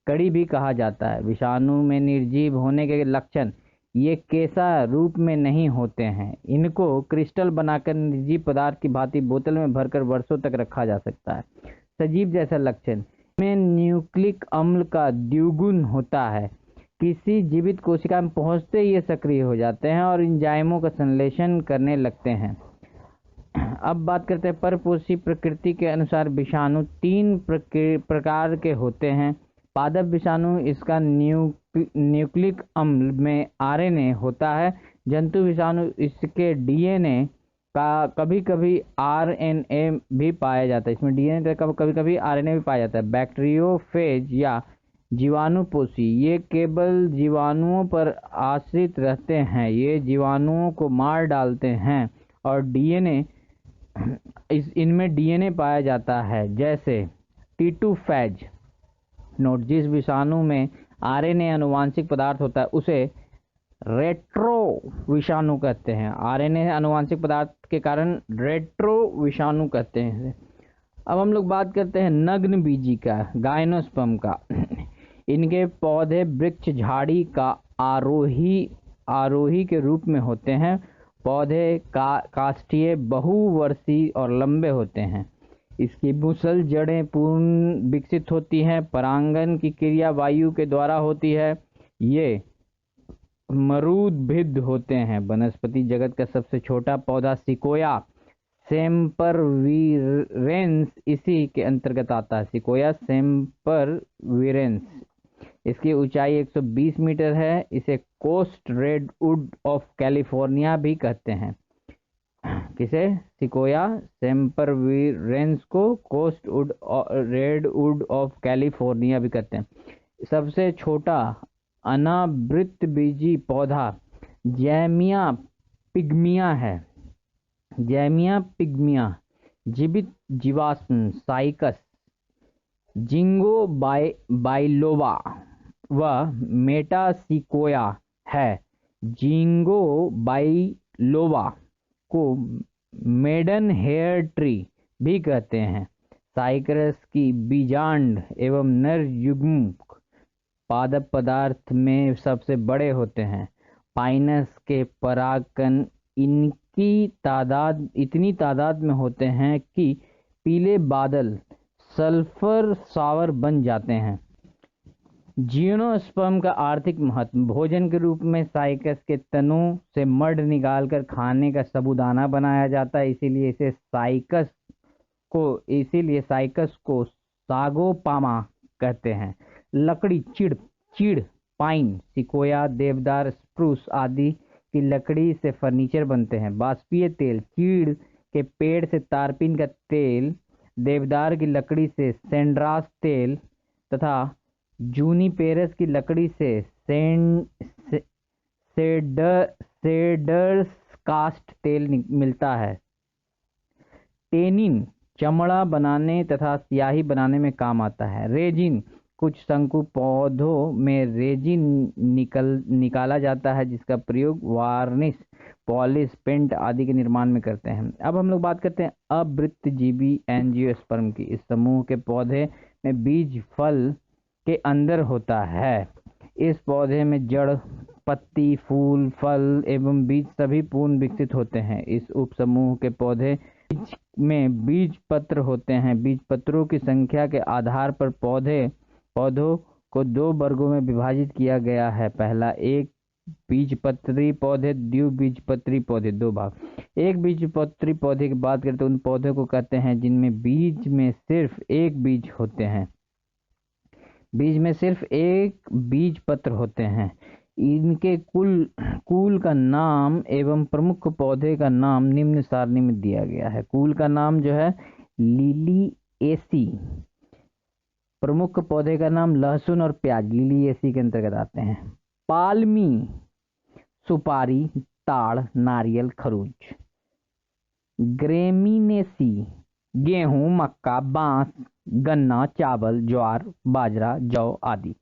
कड़ी भी कहा जाता है। विषाणु में निर्जीव होने के लक्षण ये केसा रूप में नहीं होते हैं। इनको क्रिस्टल बनाकर निर्जीव पदार्थ की भांति बोतल में भरकर वर्षों तक रखा जा सकता है। सजीव जैसा लक्षण में न्यूक्लिक अम्ल का द्विगुण होता है। किसी जीवित कोशिका में पहुंचते ही ये सक्रिय हो जाते हैं और एंजाइमों का संश्लेषण करने लगते हैं। अब बात करते हैं परपोषी प्रकृति के अनुसार विषाणु 3 प्रकार के होते हैं। पादप विषाणु, इसका न्यूक्लिक अम्ल में आरएनए होता है। जंतु विषाणु, इसके डीएनए का कभी कभी आरएनए भी पाया जाता है। इसमें डीएनए का कभी कभी आरएनए भी पाया जाता है। बैक्टीरियोफेज या जीवाणुपोषी, ये केवल जीवाणुओं पर आश्रित रहते हैं। ये जीवाणुओं को मार डालते हैं और डीएनए इनमें डीएनए पाया जाता है। जैसे टीटूफेज नोट, जिस विषाणु में आरएनए अनुवांशिक पदार्थ होता है उसे रेट्रो विषाणु कहते हैं। आरएनए अनुवांशिक पदार्थ के कारण रेट्रो विषाणु कहते हैं। अब हम लोग बात करते हैं नग्न बीजी का, गायनोस्पर्म का। इनके पौधे वृक्ष झाड़ी का आरोही के रूप में होते हैं। पौधे काष्ठीय, बहुवर्षीय और लंबे होते हैं। इसकी मुसल जड़ें पूर्ण विकसित होती हैं। परागण की क्रिया वायु के द्वारा होती है। ये मरूदभिद होते हैं। वनस्पति जगत का सबसे छोटा पौधा सिकोया सेम्परविरेंस इसी के अंतर्गत आता है। सिकोया सेम्परविरेंस, इसकी ऊंचाई 120 मीटर है। इसे कोस्ट रेडवुड ऑफ कैलिफोर्निया भी कहते हैं। किसे? सिकोया सेम्परविरेंस को कोस्ट रेडवुड ऑफ कैलिफोर्निया भी कहते हैं। सबसे छोटा अनावृत बीजी पौधा जैमिया पिग्मिया है। जैमिया पिग्मिया जीवित जीवाश्म साइकस, जिंगो बाइलोवा व मेटासिकोया है। जिंगो बाइलोवा को मेडन हेयर ट्री भी कहते हैं। साइकस की बीजांड एवं नर युग्म पादप पदार्थ में सबसे बड़े होते हैं। पाइनस के परागकण इतनी तादाद में होते हैं कि पीले बादल सल्फर सावर बन जाते हैं। जिम्नोस्पर्म का आर्थिक महत्व, भोजन के रूप में साइकस के तनों से मड निकालकर खाने का साबूदाना बनाया जाता है। इसीलिए साइकस को सागोपामा कहते हैं। लकड़ी चीड़, पाइन, सिकोया, देवदार, स्प्रूस आदि की लकड़ी से फर्नीचर बनते हैं। बाष्पीय तेल, चीड़ के पेड़ से तारपीन का तेल, देवदार की लकड़ी से सेंड्रास तेल तथा जूनिपेरस की लकड़ी से सेडर्स कास्ट तेल मिलता है। टेनिन चमड़ा बनाने तथा स्याही बनाने में काम आता है। रेजिन, कुछ शंकु पौधों में रेजिन निकाला जाता है जिसका प्रयोग वार्निश पॉलिश, पेंट आदि के निर्माण में करते हैं। अब हम लोग बात करते हैं अवृत्तजीवी एंजियोस्पर्म की। इस समूह के पौधे में बीज फल के अंदर होता है। इस पौधे में जड़, पत्ती, फूल, फल एवं बीज सभी पूर्ण विकसित होते हैं। इस उपसमूह के पौधे में बीज पत्र होते हैं। बीज पत्रों की संख्या के आधार पर पौधों को दो वर्गों में विभाजित किया गया है। पहला, एक बीजपत्री पौधे, द्विबीजपत्री पौधे। दो भाग। एक बीजपत्री पौधे की बात करते हैं उन पौधों को कहते हैं जिनमें बीज में सिर्फ एक बीज होते हैं, बीज में सिर्फ एक बीज पत्र होते हैं। इनके कुल का नाम एवं प्रमुख पौधे का नाम निम्न सारणी में दिया गया है। कुल का नाम जो है लिलिएसी, प्रमुख पौधे का नाम लहसुन और प्याज लिलिएसी के अंतर्गत आते हैं। पाल्मी, सुपारी, ताड़, नारियल, खरबूज। ग्रेमिनेसी, गेहूं, मक्का, बांस, गन्ना, चावल, ज्वार, बाजरा, जौ आदि।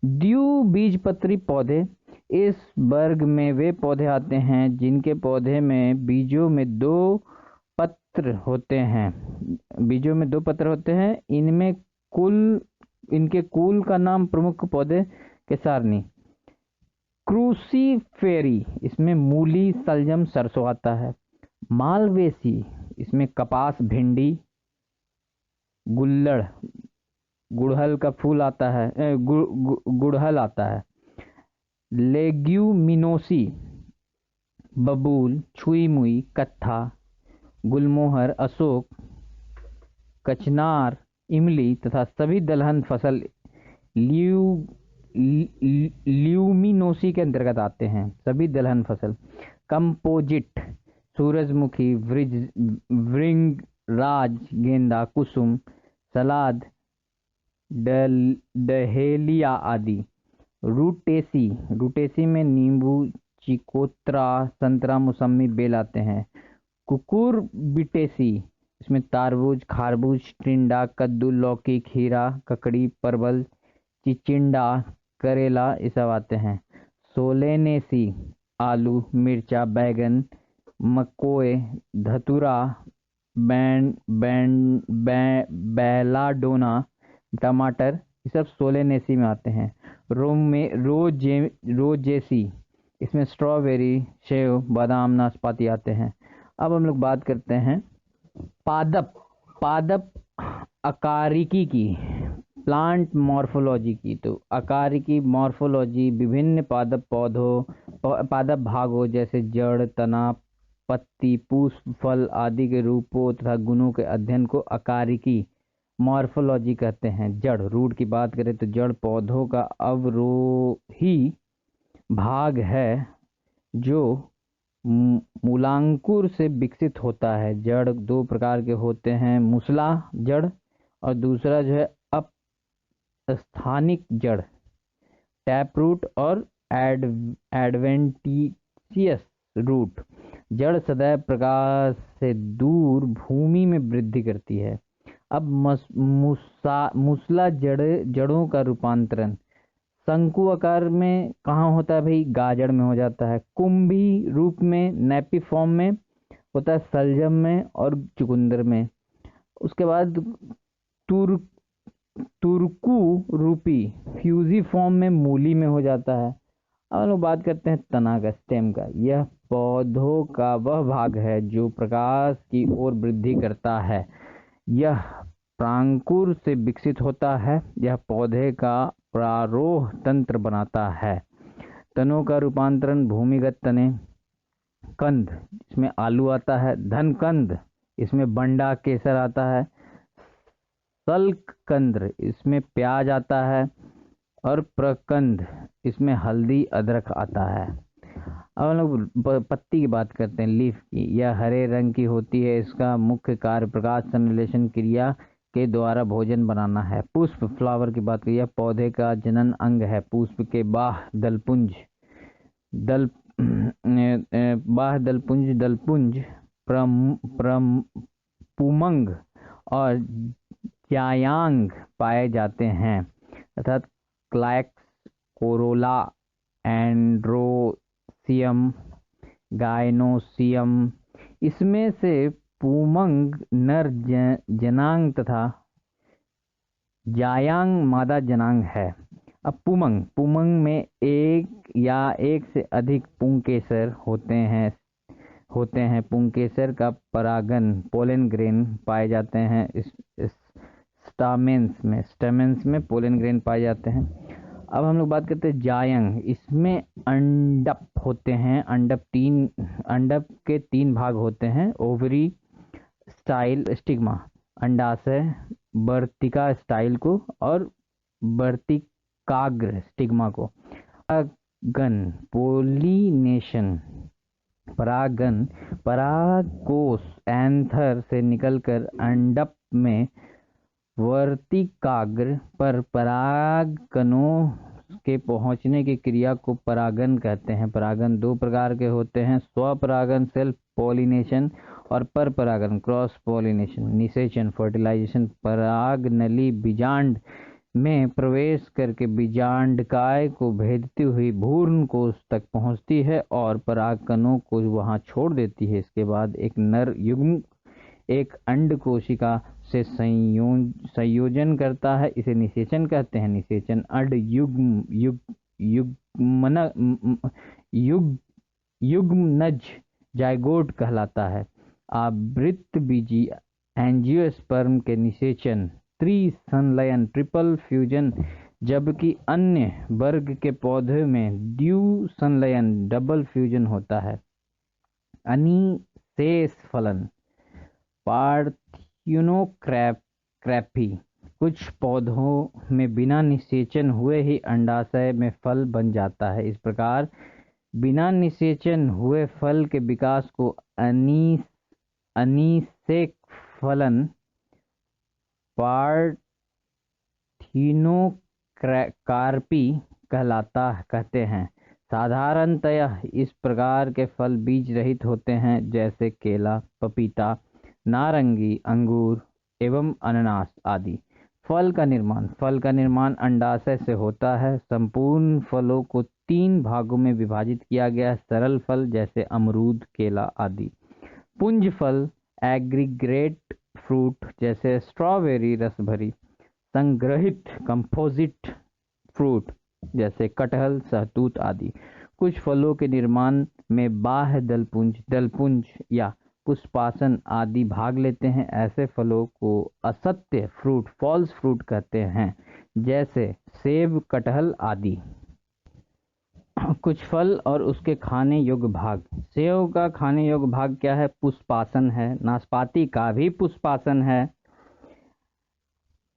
द्विबीजपत्री पौधे, इस वर्ग में वे पौधे आते हैं जिनके पौधे में बीजों में दो पत्र होते हैं। बीजों में दो पत्र होते हैं। इनके कुल का नाम प्रमुख पौधे के सारणी। क्रूसीफेरी, इसमें मूली, सलजम, सरसों आता है। मालवेसी, इसमें कपास, भिंडी, गुड़हल का फूल आता है, गुड़हल आता है। लेग्यूमिनोसी, बबूल, छुई मुई, कत्था, गुलमोहर, अशोक, कचनार, इमली तथा सभी दलहन फसल ल्यूमिनोसी के अंतर्गत आते हैं। सभी दलहन फसल। कंपोजिट, सूरजमुखी, भृंगराज, गेंदा, कुसुम, सलाद, डहेलिया आदि। रूटेसी में नींबू, चिकोत्रा, संतरा, मौसमी, बेल आते हैं। कुकुरबिटेसी, इसमें तारबूज, खरबूज, टिंडा, कद्दू, लौकी, खीरा, ककड़ी, परवल, चिचिंडा, करेला ये सब आते हैं। सोलेनेसी, आलू, मिर्चा, बैगन, मकोए, धतूरा, बेलाडोना, टमाटर ये सब सोलेनेसी में आते हैं। रोजेसी, इसमें स्ट्रॉबेरी, सेव, बादाम, नाशपाती आते हैं। अब हम लोग बात करते हैं पादप अकारिकी की, प्लांट मॉर्फोलॉजी की। तो अकारिकी मॉर्फोलॉजी विभिन्न पादप भागों जैसे जड़, तना, पत्ती, पुष्प, फल आदि के रूपों तथा गुणों के अध्ययन को अकारिकी मॉर्फोलॉजी कहते हैं। जड़, रूट की बात करें तो जड़ पौधों का अवरोही भाग है जो मूलांकुर से विकसित होता है। जड़ दो प्रकार के होते हैं, मूसला जड़ और दूसरा जो है अपस्थानिक जड़, टैप रूट और एडवेंटिशियस रूट। जड़ सदैव प्रकाश से दूर भूमि में वृद्धि करती है। अब मूसला जड़ों का रूपांतरण शंकु आकार में कहाँ होता है भाई? गाजर में हो जाता है। कुंभी रूप में नैपी फॉर्म में होता है, सलजम में और चुकंदर में। उसके बाद तुरकू रूपी फ्यूजी फॉर्म में मूली में हो जाता है। अब हम लोग बात करते हैं तना का, स्टेम का। यह पौधों का वह भाग है जो प्रकाश की ओर वृद्धि करता है। यह प्रांकुर से विकसित होता है। यह पौधे का प्रारोह तंत्र बनाता है। तनों का रूपांतरण भूमिगत तने। कंद, इसमें आलू आता है। धन कंद, इसमें बंडा, केसर आता है। सल्क कंद, इसमें प्याज आता है। और प्रकंद, इसमें हल्दी, अदरक आता है। अब हम लोग पत्ती की बात करते हैं, लीफ की। यह हरे रंग की होती है। इसका मुख्य कार्य प्रकाश संश्लेषण क्रिया के द्वारा भोजन बनाना है। पुष्प, फ्लावर की बात करिए, पौधे का जनन अंग है। पुष्प के बाह्य दलपुंज, पुमंग और जायांग पाए जाते हैं, अर्थात क्लैक्स, कोरोला, एंड्रोसियम, गायनोसियम। इसमें से पुमंग नर जनांग तथा जायांग मादा जनांग है। अब पुमंग में एक या एक से अधिक पुंकेसर होते हैं। पुंकेसर का परागन पोलन ग्रेन पाए जाते हैं। इस स्टामेंस में पोलन ग्रेन पाए जाते हैं। अब हम लोग बात करते हैं जायंग। इसमें अंडप होते हैं। अंडप के 3 भाग होते हैं, ओवरी, स्टाइल, स्टिग्मा, अंडाशय, वर्तिका स्टाइल को और वर्तिकाग्र स्टिग्मा को। परागन पोलिनेशन, परागकोश एंथर से निकलकर अंडप में वर्तिकाग्र पर परागकणों के पहुंचने की क्रिया को परागन कहते हैं। परागन 2 प्रकार के होते हैं, स्वपरागन सेल्फ पॉलिनेशन और पर परागन क्रॉस पॉलिनेशन निषेचन फर्टिलाइजेशन। परागनली बीजांड में प्रवेश करके बीजांडकाय को भेदती हुई भ्रूण कोश तक पहुंचती है और परागकणों को वहां छोड़ देती है। इसके बाद एक नर युग्म एक अंड कोशिका से संयोजन करता है, इसे निषेचन कहते हैं। निषेचन अंड युग्मनज जाइगोट कहलाता है। आवृतबीजी एंजियोस्पर्म के निषेचन त्रिसंलयन ट्रिपल फ्यूजन, जबकि अन्य वर्ग के पौधे में द्विसंलयन डबल फ्यूजन होता है। अनिशेष फलन पार्थियोनोक्रैपी, कुछ पौधों में बिना निषेचन हुए ही अंडाशय में फल बन जाता है। इस प्रकार बिना निषेचन हुए फल के विकास को अनिषेक फलन पार्थियोनोकार्पी कहते हैं। साधारणतः इस प्रकार के फल बीज रहित होते हैं, जैसे केला, पपीता, नारंगी, अंगूर एवं अनानास आदि। फल का निर्माण अंडाशय से होता है। संपूर्ण फलों को 3 भागों में विभाजित किया गया है, सरल फल जैसे अमरूद, केला आदि। पुंज फल एग्रीगेट फ्रूट जैसे स्ट्रॉबेरी, रसभरी। संग्रहित कंपोजिट फ्रूट जैसे कटहल, सहतूत आदि। कुछ फलों के निर्माण में बाह्य दलपुंज या पुष्पासन आदि भाग लेते हैं। ऐसे फलों को असत्य फ्रूट फॉल्स फ्रूट कहते हैं, जैसे सेब, कटहल आदि। कुछ फल और उसके खाने योग्य भाग। सेब का खाने योग्य भाग क्या है? पुष्पासन है। नाशपाती का भी पुष्पासन है।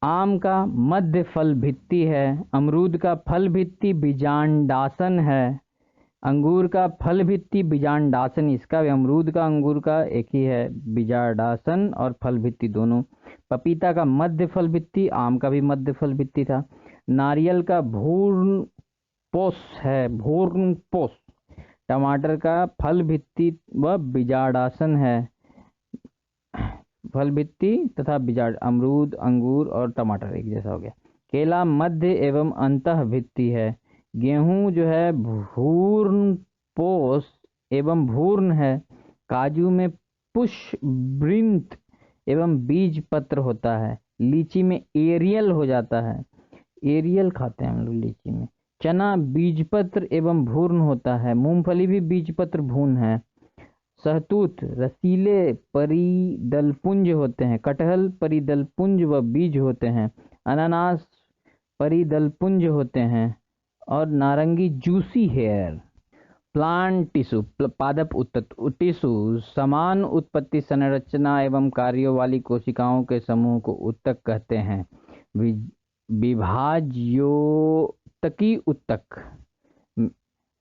आम का मध्य फल भित्ति है। अमरूद का फल भित्ति बीजांडासन है। अंगूर का फल भित्ति बीजांडासन, इसका भी अमरूद का अंगूर का एक ही है, बीजांडासन और फल भित्ति दोनों। पपीता का मध्य फल भित्ति, आम का भी मध्य फल भित्ति था। नारियल का भ्रूणपोष है, भ्रूणपोष। टमाटर का फल भित्ति व बीजांडासन है, फल भित्ति तथा बीजांड। अमरूद, अंगूर और टमाटर एक जैसा हो गया। केला मध्य एवं अंतः भित्ति है। गेहूं जो है भ्रूणपोष एवं भ्रूण है। काजू में पुष्पवृंत एवं बीज पत्र होता है। लीची में एरियल हो जाता है, एरियल खाते हैं हम लोग लीची में। चना बीजपत्र एवं भ्रूण होता है। मूंगफली भी बीजपत्र भ्रूण है। सहतूत रसीले परिदलपुंज होते हैं। कटहल परिदलपुंज व बीज होते हैं। अनानास परिदलपुंज होते हैं और नारंगी जूसी हेयर। प्लांट टिश्यू पादप टिश्यू समान उत्पत्ति, संरचना एवं कार्यों वाली कोशिकाओं के समूह को उत्तक कहते हैं। विभाज्योतकी उत्तक।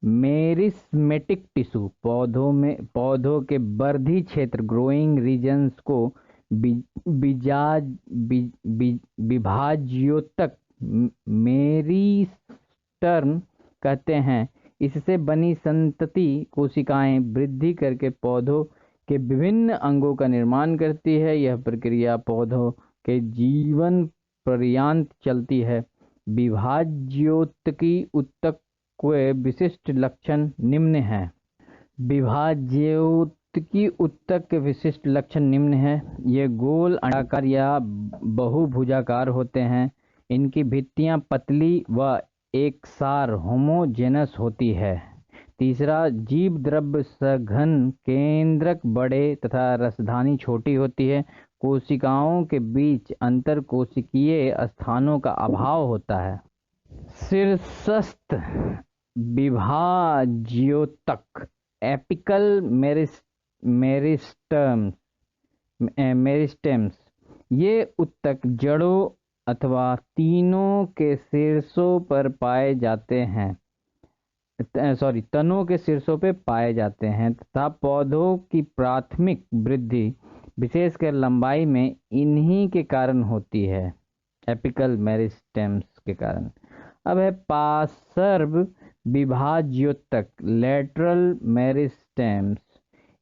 मेरिस्मेटिक टिश्यू पौधों के वर्धी क्षेत्र ग्रोइंग रीजन्स को विभाज्योतक मेरिस्टर्म कहते हैं। इससे बनी संतति कोशिकाएं वृद्धि करके पौधों के विभिन्न अंगों का निर्माण करती है। यह प्रक्रिया पौधों के जीवन पर्यंत चलती है। विभाज्योतकी उत्तक के विशिष्ट लक्षण निम्न हैं। विभाज्योत्की ऊतक के विशिष्ट लक्षण निम्न हैं। ये गोल, अंडाकार या बहुभुजाकार होते हैं। इनकी भित्तियां पतली व एकसार होमोजेनस होती है। तीसरा, जीव द्रव्य सघन, केंद्रक बड़े तथा रसधानी छोटी होती है। कोशिकाओं के बीच अंतरकोशिकीय स्थानों का अभाव होता है। शीर्षस्थ विभाज्योतक एपिकल मेरिस्टेम्स, ये ऊतक जड़ों अथवा तीनों के शीर्षों पर पाए जाते हैं तनों के शीर्षों पर पाए जाते हैं तथा पौधों की प्राथमिक वृद्धि विशेषकर लंबाई में इन्हीं के कारण होती है, एपिकल मेरिस्टेम्स के कारण। अब है पार्श्व विभाज्योतक, लेटरल मेरिस्टेम्स।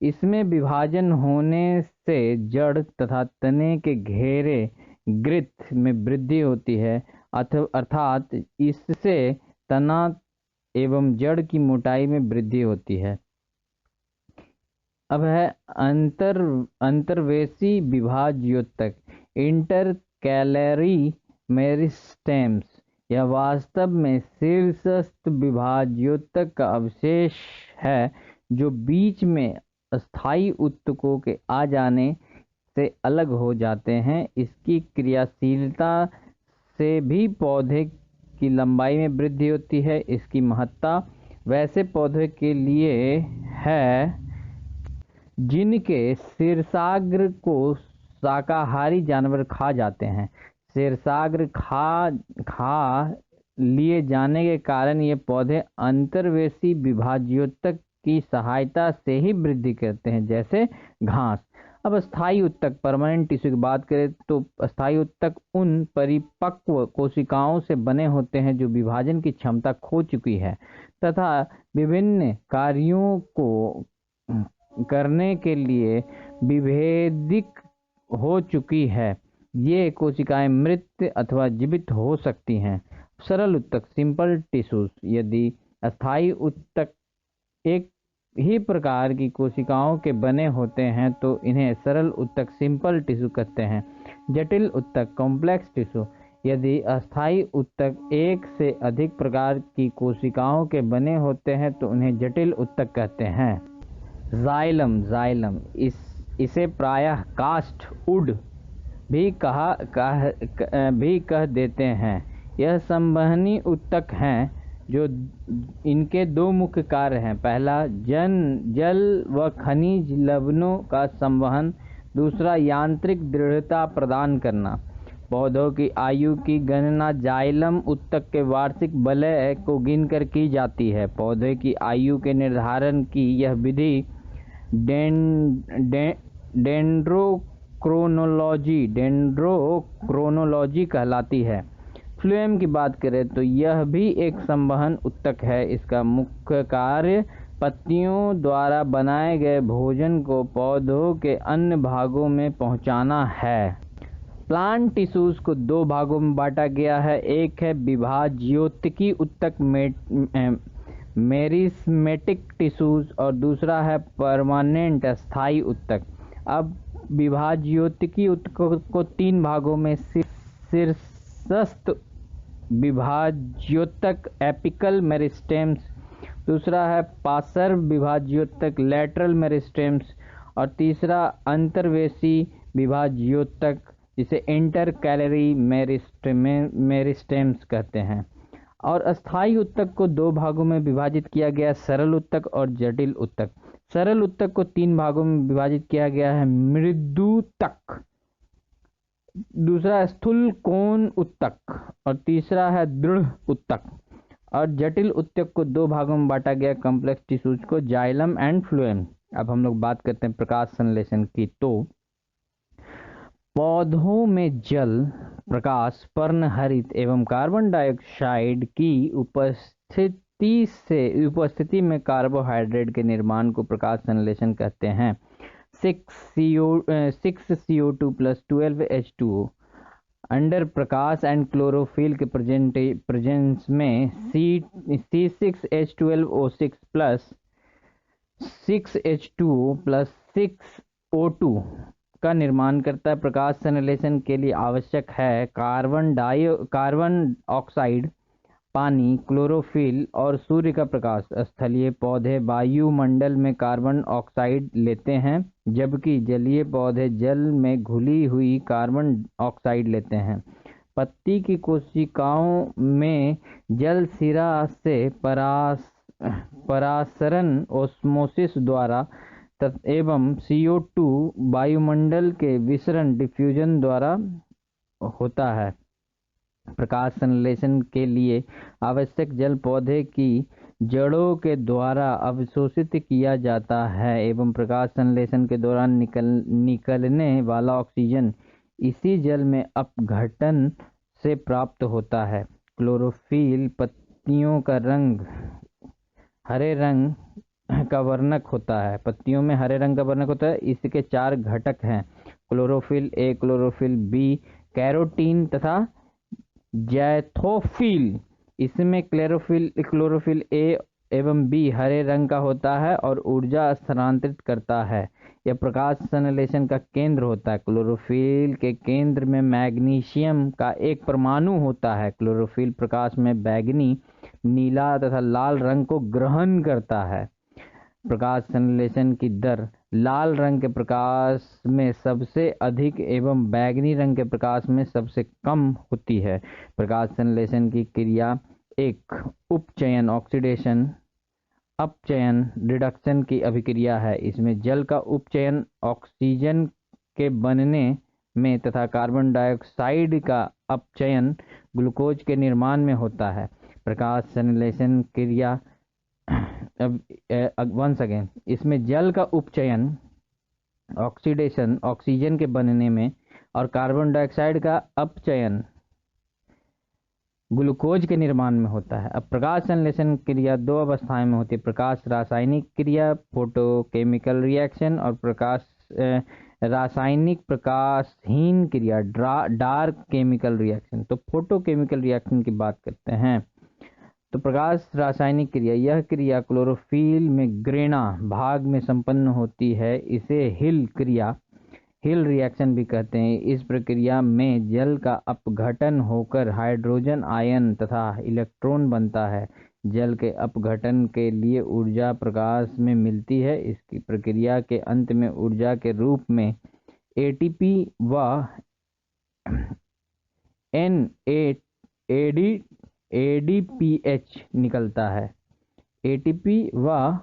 इसमें विभाजन होने से जड़ तथा तने के घेरे ग्रिथ में वृद्धि होती है, अर्थात इससे तना एवं जड़ की मोटाई में वृद्धि होती है। अब है अंतर्वेशी विभाज्योतक, इंटरकैलरी मेरिस्टेम्स। यह वास्तव में शीर्षस्थ विभाज्योतक का अवशेष है जो बीच में अस्थायी ऊतकों के आ जाने से अलग हो जाते हैं। इसकी क्रियाशीलता से भी पौधे की लंबाई में वृद्धि होती है। इसकी महत्ता वैसे पौधे के लिए है जिनके शीर्षाग्र को शाकाहारी जानवर खा जाते हैं। शीर्षाग्र खा लिए जाने के कारण ये पौधे अंतर्वेशी विभाज्योतक की सहायता से ही वृद्धि करते हैं, जैसे घास। अब स्थायी ऊतक, परमानेंट टिश्यू की बात करें तो स्थायी ऊतक उन परिपक्व कोशिकाओं से बने होते हैं जो विभाजन की क्षमता खो चुकी है तथा विभिन्न कार्यों को करने के लिए विभेदित हो चुकी है। ये कोशिकाएं मृत अथवा जीवित हो सकती हैं। सरल ऊतक, सिंपल टिश्यूज। यदि अस्थायी ऊतक एक ही प्रकार की कोशिकाओं के बने होते हैं तो इन्हें सरल ऊतक, सिंपल टिश्यू कहते हैं। जटिल ऊतक, कॉम्प्लेक्स टिश्यू। यदि अस्थायी ऊतक एक से अधिक प्रकार की कोशिकाओं के बने होते हैं तो उन्हें जटिल ऊतक कहते हैं। जाइलम, इसे प्रायः कास्ट वुड भी कह देते हैं। यह संवहनी ऊतक हैं जो इनके दो मुख्य कार्य हैं। पहला, जल व खनिज लवणों का संवहन। दूसरा, यांत्रिक दृढ़ता प्रदान करना। पौधों की आयु की गणना जाइलम ऊतक के वार्षिक वलय को गिनकर की जाती है। पौधे की आयु के निर्धारण की यह विधि डेंड्रोक्रोनोलॉजी कहलाती है। फ्लोएम की बात करें तो यह भी एक संवहन ऊतक है। इसका मुख्य कार्य पत्तियों द्वारा बनाए गए भोजन को पौधों के अन्य भागों में पहुंचाना है। प्लांट टिश्यूज को दो भागों में बांटा गया है। एक है विभाज्योतिकी ऊतक, मेरिस्मेटिक टिश्यूज, और दूसरा है परमानेंट, स्थायी ऊतक। अब विभाज्योतिकी ऊतक को तीन भागों में, शीर्षस्थ विभाज्योतक एपिकल मेरिस्टेम्स, दूसरा है पार्श्व विभाज्योतक लेटरल मेरिस्टेम्स, और तीसरा अंतर्वेशी विभाज्योतक जिसे इंटरकैलरी मेरिस्टेम्स कहते हैं। और अस्थायी ऊतक को दो भागों में विभाजित किया गया, सरल ऊतक और जटिल ऊतक। सरल ऊतक को तीन भागों में विभाजित किया गया है, मृदुतक, दूसरा स्थूल कोण ऊतक और तीसरा है दृढ़ ऊतक। और जटिल ऊतक को दो भागों में बांटा गया, कॉम्प्लेक्स टिश्यूज को, जाइलम एंड फ्लोएम। अब हम लोग बात करते हैं प्रकाश संश्लेषण की। तो पौधों में जल, प्रकाश, पर्णहरित एवं कार्बन डाइऑक्साइड की उपस्थिति में कार्बोहाइड्रेट के निर्माण को प्रकाश संश्लेषण कहते हैं। 6CO2 + 12H2O under Prakash and chlorophyll के प्रेजेंस में C6H12O6 + 6H2O प्लस 6O2 का निर्माण करता है। प्रकाश संश्लेषण के लिए आवश्यक है कार्बन ऑक्साइड, पानी, क्लोरोफिल और सूर्य का प्रकाश। स्थलीय पौधे वायुमंडल में कार्बन ऑक्साइड लेते हैं, जबकि जलीय पौधे जल में घुली हुई कार्बन ऑक्साइड लेते हैं। पत्ती की कोशिकाओं में जल शिरा से परासरण ओस्मोसिस द्वारा एवं CO2 वायुमंडल के विसरण डिफ्यूजन द्वारा होता है। प्रकाश संश्लेषण के लिए आवश्यक जल पौधे की जड़ों के द्वारा अवशोषित किया जाता है एवं प्रकाश संश्लेषण के दौरान निकलने वाला ऑक्सीजन इसी जल में अपघटन से प्राप्त होता है। क्लोरोफिल पत्तियों का रंग हरे रंग का वर्णक होता है। पत्तियों में हरे रंग का वर्णक होता है। इसके 4 घटक हैं: chlorophyll A, chlorophyll B, carotene तथा जैथोफिल। इसमें क्लोरोफिल ए एवं बी हरे रंग का होता है और ऊर्जा स्थानांतरित करता है। यह प्रकाश संश्लेषण का केंद्र होता है। क्लोरोफिल के केंद्र में मैग्नीशियम का एक परमाणु होता है। क्लोरोफिल प्रकाश में बैंगनी, नीला तथा लाल रंग को ग्रहण करता है। प्रकाश संश्लेषण की दर लाल रंग के प्रकाश में सबसे अधिक एवं बैंगनी रंग के प्रकाश में सबसे कम होती है। प्रकाश संश्लेषण की क्रिया एक उपचयन ऑक्सीडेशन अपचयन रिडक्शन की अभिक्रिया है। इसमें जल का उपचयन ऑक्सीजन के बनने में तथा कार्बन डाइऑक्साइड का अपचयन ग्लूकोज के निर्माण में होता है। प्रकाश संश्लेषण क्रिया वंस अगेन, इसमें जल का उपचयन ऑक्सीडेशन ऑक्सीजन के बनने में और कार्बन डाइऑक्साइड का अपचयन ग्लूकोज के निर्माण में होता है। अब प्रकाश संश्लेषण क्रिया 2 अवस्थाएं में होती है: प्रकाश रासायनिक क्रिया फोटोकेमिकल रिएक्शन और प्रकाश रासायनिक प्रकाशहीन क्रिया डार्क केमिकल रिएक्शन। तो फोटोकेमिकल रिएक्शन की बात करते हैं। तो प्रकाश रासायनिक क्रिया, यह क्रिया क्लोरोफिल में ग्रेना भाग में संपन्न होती है। इसे हिल रिएक्शन भी कहते हैं। इस प्रक्रिया में जल का अपघटन होकर हाइड्रोजन आयन तथा इलेक्ट्रॉन बनता है। जल के अपघटन के लिए ऊर्जा प्रकाश में मिलती है। इसकी प्रक्रिया के अंत में ऊर्जा के रूप में ATP व NADPH निकलता है। ATP व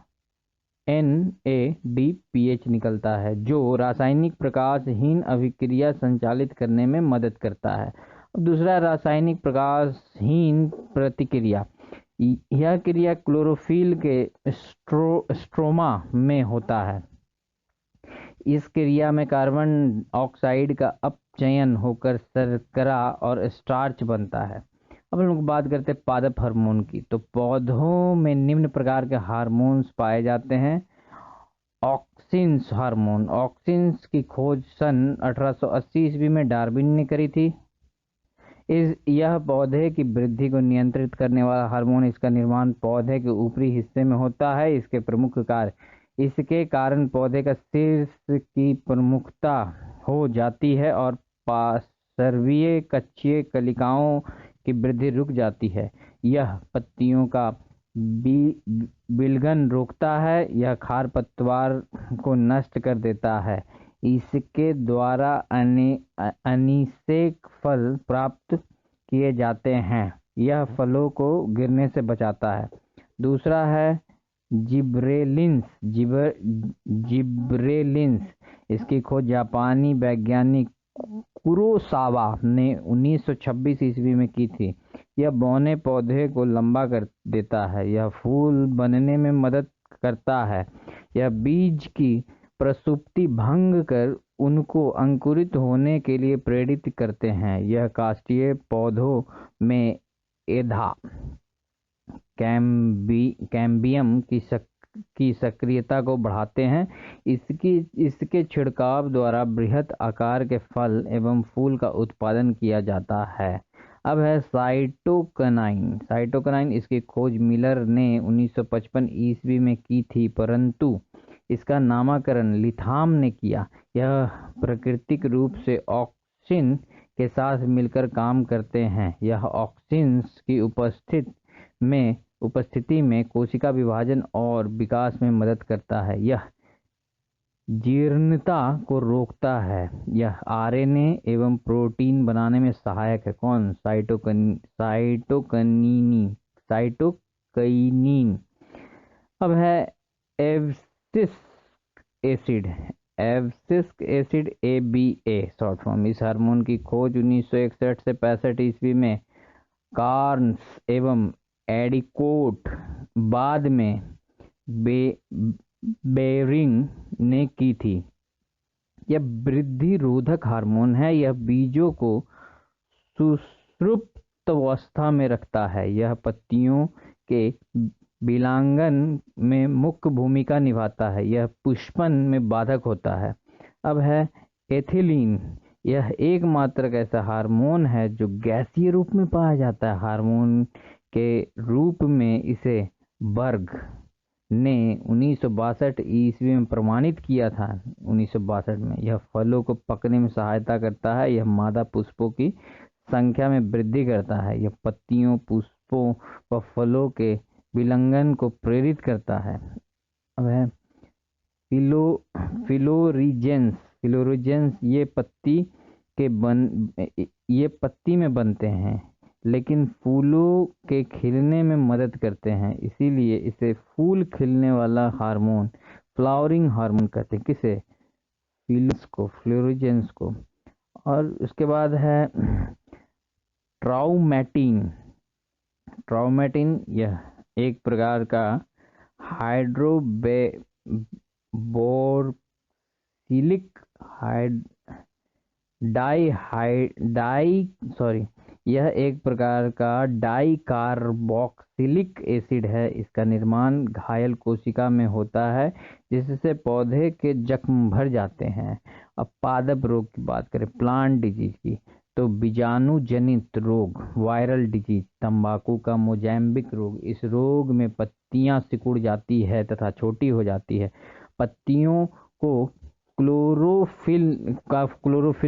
NADPH निकलता है, जो रासायनिक प्रकाशहीन अभिक्रिया संचालित करने में मदद करता है। दूसरा, रासायनिक प्रकाशहीन प्रतिक्रिया। यह क्रिया क्लोरोफिल के स्ट्रोमा में होता है। इस क्रिया में कार्बन ऑक्साइड का अपचयन होकर शर्करा और स्टार्च बनता है। अब हम लोग बात करते हैं पादप हार्मोन की। तो पौधों में निम्न प्रकार के हार्मोन्स पाए जाते हैं। Auxins hormone. ऑक्सिन्स की खोज सन 1880 ईस्वी में डार्विन ने करी थी। यह पौधे की वृद्धि को नियंत्रित करने वाला हार्मोन। इसका निर्माण पौधे के ऊपरी हिस्से में होता है। इसके प्रमुख कार्य, इसके कारण पौधे का शीर्ष की प्रमुखता हो जाती है और पार्श्वीय कक्षीय कलिकाओं की वृद्धि रुक जाती है। यह पत्तियों का विलगन रोकता है। यह खरपतवार को नष्ट कर देता है। इसके द्वारा अनिषेक फल प्राप्त किए जाते हैं। यह फलों को गिरने से बचाता है। दूसरा है जिब्रेलिन्स। इसकी खोज जापानी वैज्ञानिक कुरोसावा ने 1926 ईस्वी में की थी। यह बौने पौधे को लंबा कर देता है। यह फूल बनने में मदद करता है। यह बीज की प्रसुप्ति भंग कर उनको अंकुरित होने के लिए प्रेरित करते हैं। यह काष्ठीय पौधों में एधा कैम्बियम की सक्रियता को बढ़ाते हैं। इसके छिड़काव द्वारा बृहत आकार के फल एवं फूल का उत्पादन किया जाता है। अब है साइटोकिनाइन। इसकी खोज मिलर ने 1955 ईस्वी में की थी, परंतु इसका नामकरण लिथाम ने किया। यह प्राकृतिक रूप से ऑक्सिन के साथ मिलकर काम करते हैं। यह ऑक्सिन्स की उपस्थिति में कोशिका विभाजन और विकास में मदद करता है। यह जीर्णता को रोकता है। यह आरएनए एवं प्रोटीन बनाने में सहायक है। कौन? साइटोकाइनिन। अब है abscisic acid. Abscisic acid ABA short form. इस हार्मोन की खोज 1961 से 65 ईस्वी में कार्न्स एवं एडिकोट, बाद में बेरिंग ने की थी। यह वृद्धि रोधक हार्मोन है। यह बीजों को सुषुप्त अवस्था में रखता है। यह पत्तियों के बिलांगन में मुख्य भूमिका निभाता है। यह पुष्पन में बाधक होता है। अब है एथिलीन। यह एकमात्र ऐसा हार्मोन है जो गैसीय रूप में पाया जाता है। हार्मोन के रूप में इसे बर्ग ने 1962 ईस्वी में प्रमाणित किया था। 1962 में। यह फलों को पकने में सहायता करता है। यह मादा पुष्पों की संख्या में वृद्धि करता है। यह पत्तियों, पुष्पों व फलों के विलंगन को प्रेरित करता है। अब है फिलोरोजेंस। ये पत्ती में बनते हैं लेकिन फूलों के खिलने में मदद करते हैं, इसीलिए इसे फूल खिलने वाला हार्मोन, फ्लावरिंग हार्मोन कहते हैं। किसे? फ्लोरोजेंस को। और उसके बाद है ट्राउमेटिन। यह एक प्रकार का यह एक प्रकार का डाइकार्बोक्सिलिक एसिड है। इसका निर्माण घायल कोशिका में होता है जिससे पौधे के जख्म भर जाते हैं। अब पादप रोग की बात करें, प्लांट डिजीज की, तो बीजाणु जनित रोग, वायरल डिजीज, तंबाकू का मोजैम्बिक रोग। इस रोग में पत्तियां सिकुड़ जाती है तथा छोटी हो जाती है। पत्तियों को क्लोरोफिल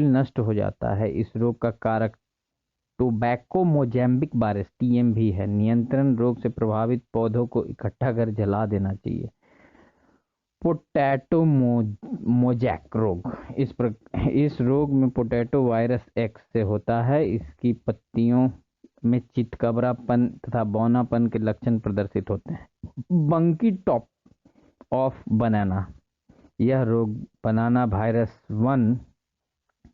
नष्ट हो जाता है। इस रोग का कारक टोबैको मोजैम्बिक वायरस TM भी है। नियंत्रण रोग से प्रभावित पौधों को इकट्ठा कर जला देना चाहिए। पोटैटो मोजैक रोग। इस रोग में पोटैटो वायरस X से होता है। इसकी पत्तियों में चितकबरापन तथा बौनापन के लक्षण प्रदर्शित होते हैं। बंकी टॉप ऑफ बनाना। यह रोग बनाना वायरस 1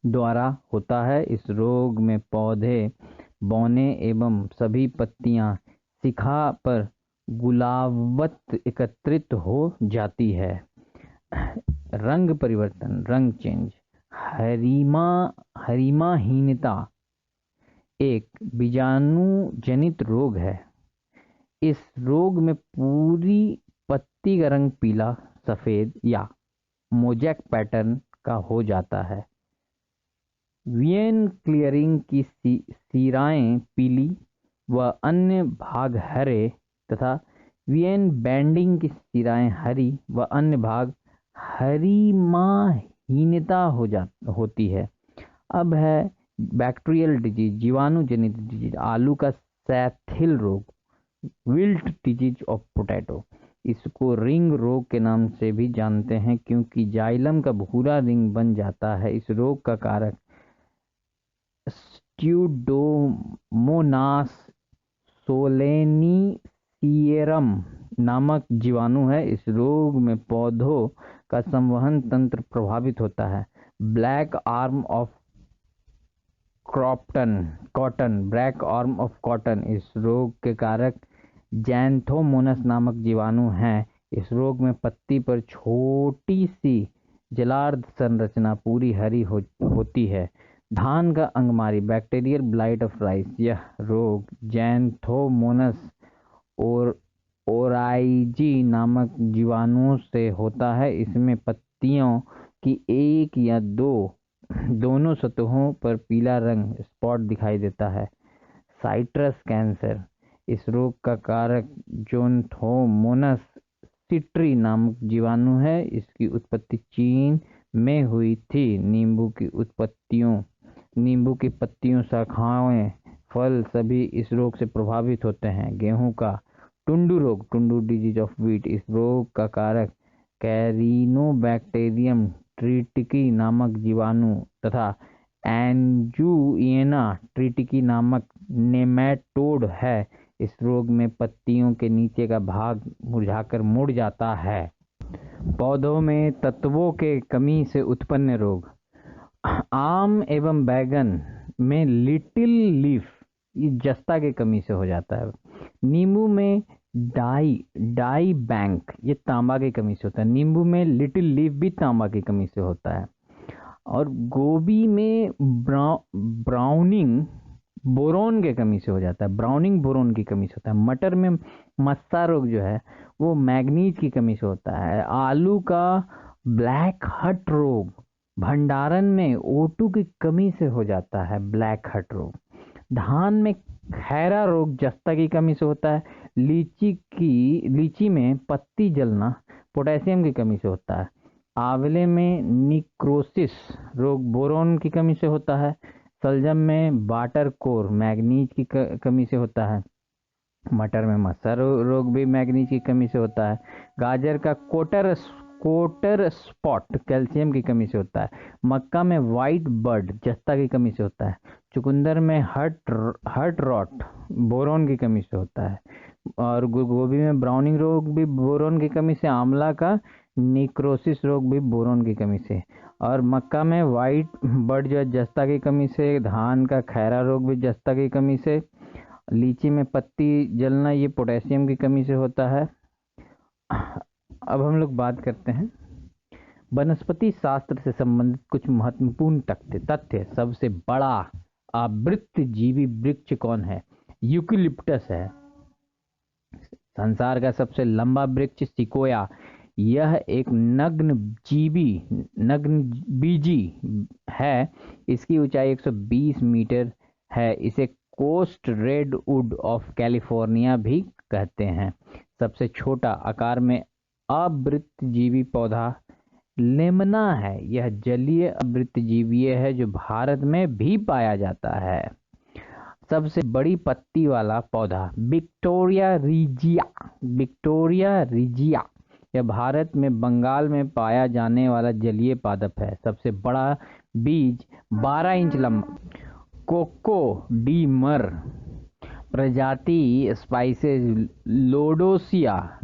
द्वारा होता है। इस रोग में पौधे बौने एवं सभी पत्तियां शिखा पर गुलाबवत एकत्रित हो जाती है। रंग परिवर्तन, रंग चेंज। हरिमाहीनता एक बीजाणु जनित रोग है। इस रोग में पूरी पत्ती का रंग पीला, सफेद या मोजैक पैटर्न का हो जाता है। वियन क्लियरिंग की सिराएं पीली व अन्य भाग हरे तथा वियन बैंडिंग की सिराएं हरी व अन्य भाग हरिमाहीनता होती है। अब है बैक्टीरियल डिजीज, जीवाणु जनित डिजीज। आलू का सैथिल रोग, विल्ट डिजीज ऑफ पोटैटो। इसको रिंग रोग के नाम से भी जानते हैं क्योंकि जाइलम का भूरा रिंग बन जाता है। इस रोग का कारक स्यूडोमोनास सोलेनिसिएरम नामक जीवाणु है। इस रोग में पौधों का संवहन तंत्र प्रभावित होता है। Black arm of cotton. इस रोग के कारक जैंथोमोनस नामक जीवाणु हैं। इस रोग में पत्ती पर छोटी सी जलार्ध संरचना पूरी हरी होती है। धान का अंगमारी, बैक्टीरियल ब्लाइट ऑफ राइस। यह रोग जैंथोमोनस ओराइजी नामक जीवाणुओं से होता है। इसमें पत्तियों की एक या दोनों सतहों पर पीला रंग स्पॉट दिखाई देता है। Citrus cancer. इस रोग का कारक ज़ैंथोमोनस सिट्री नामक जीवाणु है। इसकी उत्पत्ति चीन में हुई थी। नींबू की पत्तियों, शाखाएं, फल सभी इस रोग से प्रभावित होते हैं। गेहूं का टुंडू रोग, टुंडू डिजीज ऑफ व्हीट, इस रोग का कारक कैरिनोबैक्टीरियम ट्रिटिकी नामक जीवाणु तथा एंजुइना ट्रिटिकी नामक नेमेटोड है। इस रोग में पत्तियों के नीचे का भाग मुरझाकर मुड़ जाता है। पौधों में तत्वों के कमी से उत्पन्न रोग। आम एवं बैगन में लिटिल लीफ, ये जस्ता की कमी से हो जाता है। नींबू में डाई बैंक, ये तांबा की कमी से होता है। नींबू में लिटिल लीफ भी तांबा की कमी से होता है। और गोभी में ब्राउनिंग बोरोन की कमी से हो जाता है। ब्राउनिंग बोरोन की कमी से होता है। मटर में मस्सा रोग जो है वो मैग्नीज की कमी से होता है। आलू का ब्लैक हट रोग भंडारण में O2 की कमी से हो जाता है। ब्लैक हट रोग। धान में खैरा रोग जस्ता की कमी से होता है। लीची में पत्ती जलना पोटेशियम की कमी से होता है। आंवले में निक्रोसिस रोग बोरोन की कमी से होता है। सलजम में बाटर कोर मैग्नीज की कमी से होता है। मटर में मस्सा रोग भी मैग्नीज की कमी से होता है। गाजर का कोटर स्पॉट कैल्शियम की कमी से होता है। मक्का में वाइट बर्ड जस्ता की कमी से होता है। चुकंदर में हर्ट रॉट बोरोन की कमी से होता है। और गोभी में ब्राउनिंग रोग भी बोरोन की कमी से। आंवला का निक्रोसिस रोग भी बोरोन की कमी से। और मक्का में वाइट बर्ड जो है जस्ता की कमी से। धान का खैरा रोग भी जस्ता की कमी से। लीची में पत्ती जलना ये पोटेशियम की कमी से होता है। अब हम लोग बात करते हैं वनस्पति शास्त्र से संबंधित कुछ महत्वपूर्ण तथ्य। सबसे बड़ा आवृत्तजीवी वृक्ष कौन है? यूकेलिप्टस है। संसार का सबसे लंबा वृक्ष सिकोया। यह एक नग्न बीजी है। इसकी ऊंचाई 120 मीटर है। इसे कोस्ट रेडवुड ऑफ कैलिफोर्निया भी कहते हैं। सबसे छोटा आकार में आवृत्तजीवी पौधा लेमना है। यह जलीय आवृत्तजीवी है जो भारत में भी पाया जाता है। सबसे बड़ी पत्ती वाला पौधा विक्टोरिया रिजिया। यह भारत में बंगाल में पाया जाने वाला जलीय पादप है। सबसे बड़ा बीज 12 इंच लंबा कोको डी मर प्रजाति स्पाइसेस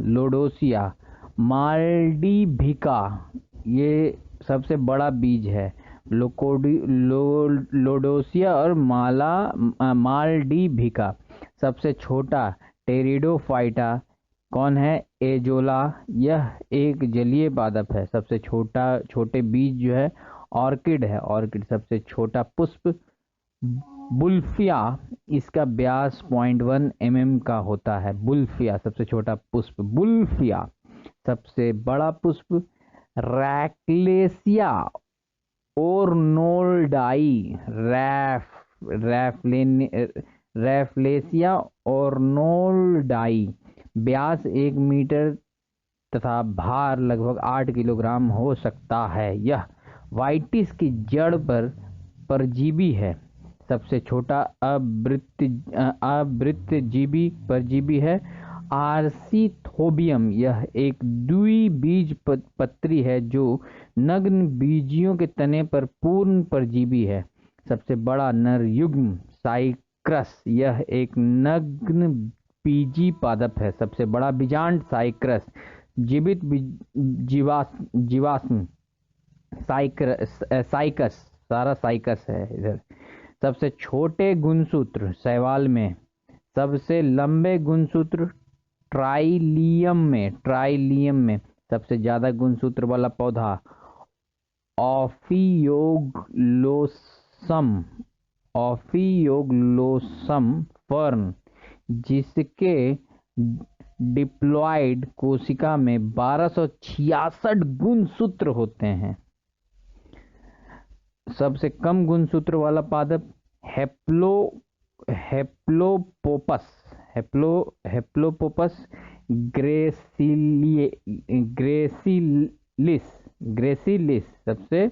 लोडोसिया मालडीभिका, ये सबसे बड़ा बीज है। लोडोसिया और मालडीभिका। सबसे छोटा टेरिडोफाइटा कौन है? एजोला। यह एक जलीय पादप है। सबसे छोटे बीज जो है ऑर्किड है। ऑर्किड। सबसे छोटा पुष्प बुल्फिया। इसका व्यास 0.1 mm का होता है। बुल्फिया सबसे छोटा पुष्प बुल्फिया। सबसे बड़ा पुष्प रैक्लेसिया ओर्नोल्डाई। रैफ्लेसिया ओर्नोल्डाई। व्यास 1 मीटर तथा भार लगभग 8 किलोग्राम हो सकता है। यह वाइटिस की जड़ पर परजीवी है। सबसे छोटा आवृत्तजीवी परजीवी है आर्सीथोबियम। यह एक द्विबीजपत्री है जो नग्न बीजियों के तने पर पूर्ण परजीवी है। सबसे बड़ा नर युग्म साइक्रस। यह एक नग्न बीजी पादप है। सबसे बड़ा बीजांड साइक्रस। जीवित जीवाश्म साइकस, सारा साइकस है इधर। सबसे छोटे गुणसूत्र शैवाल में। सबसे लंबे गुणसूत्र ट्राइलियम में। सबसे ज्यादा गुणसूत्र वाला पौधा ऑफियोग्लोसम फर्न, जिसके डिप्लॉयड कोशिका में 1266 गुणसूत्र होते हैं। सबसे कम गुणसूत्र वाला पादप हेप्लोपोपस ग्रेसिलिस सबसे,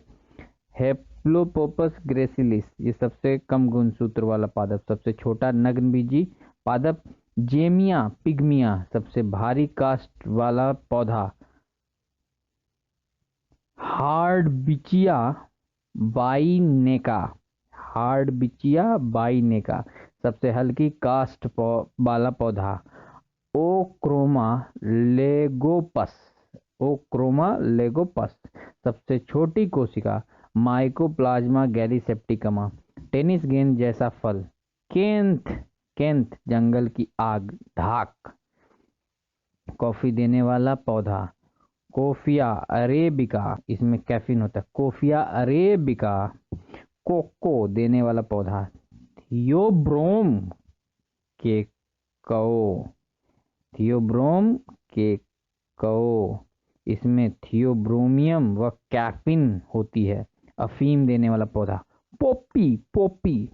हेप्लोपोपस ग्रेसिलिस ये सबसे कम गुणसूत्र वाला पादप, सबसे छोटा नग्नबीजी पादप। जेमिया पिग्मिया सबसे भारी कास्ट वाला पौधा। हार्डबिचिया बाइनेका, हार्डबिचिया बाइनेका सबसे हल्की कास्ट वाला पौधा। ओक्रोमा लेगोपस, ओक्रोमा लेगोपस सबसे छोटी कोशिका। माइकोप्लाज्मा गैलीसेप्टिकमा टेनिस गेंद जैसा फल। केंथ, केंथ जंगल की आग, धाक कॉफी देने वाला पौधा। कोफिया अरेबिका इसमें कैफीन होता है। कोफिया अरेबिका कोको देने वाला पौधा। थियोब्रोम केकओ, थियोब्रोम केकओ इसमें थियोब्रोमियम व कैफीन होती है। अफीम देने वाला पौधा। पोपी, पोपी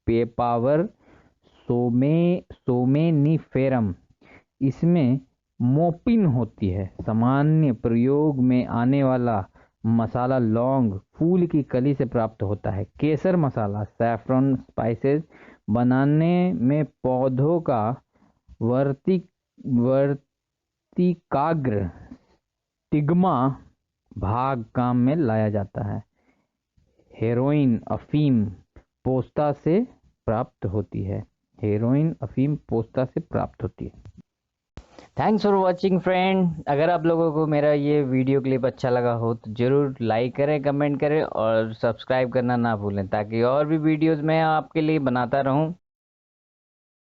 पेपावर सोमेनिफेरम इसमें मोपिन होती है। सामान्य प्रयोग में आने वाला मसाला लौंग फूल की कली से प्राप्त होता है। केसर मसाला सैफरन स्पाइसेस बनाने में पौधों का वर्तिकाग्र स्टिग्मा भाग काम में लाया जाता है। हेरोइन अफीम पोस्ता से प्राप्त होती है। हेरोइन अफीम पोस्ता से प्राप्त होती है। Thanks for watching friend. अगर आप लोगों को मेरा ये वीडियो क्लिप अच्छा लगा हो तो ज़रूर लाइक करें, कमेंट करें और सब्सक्राइब करना ना भूलें, ताकि और भी वीडियोस मैं आपके लिए बनाता रहूं।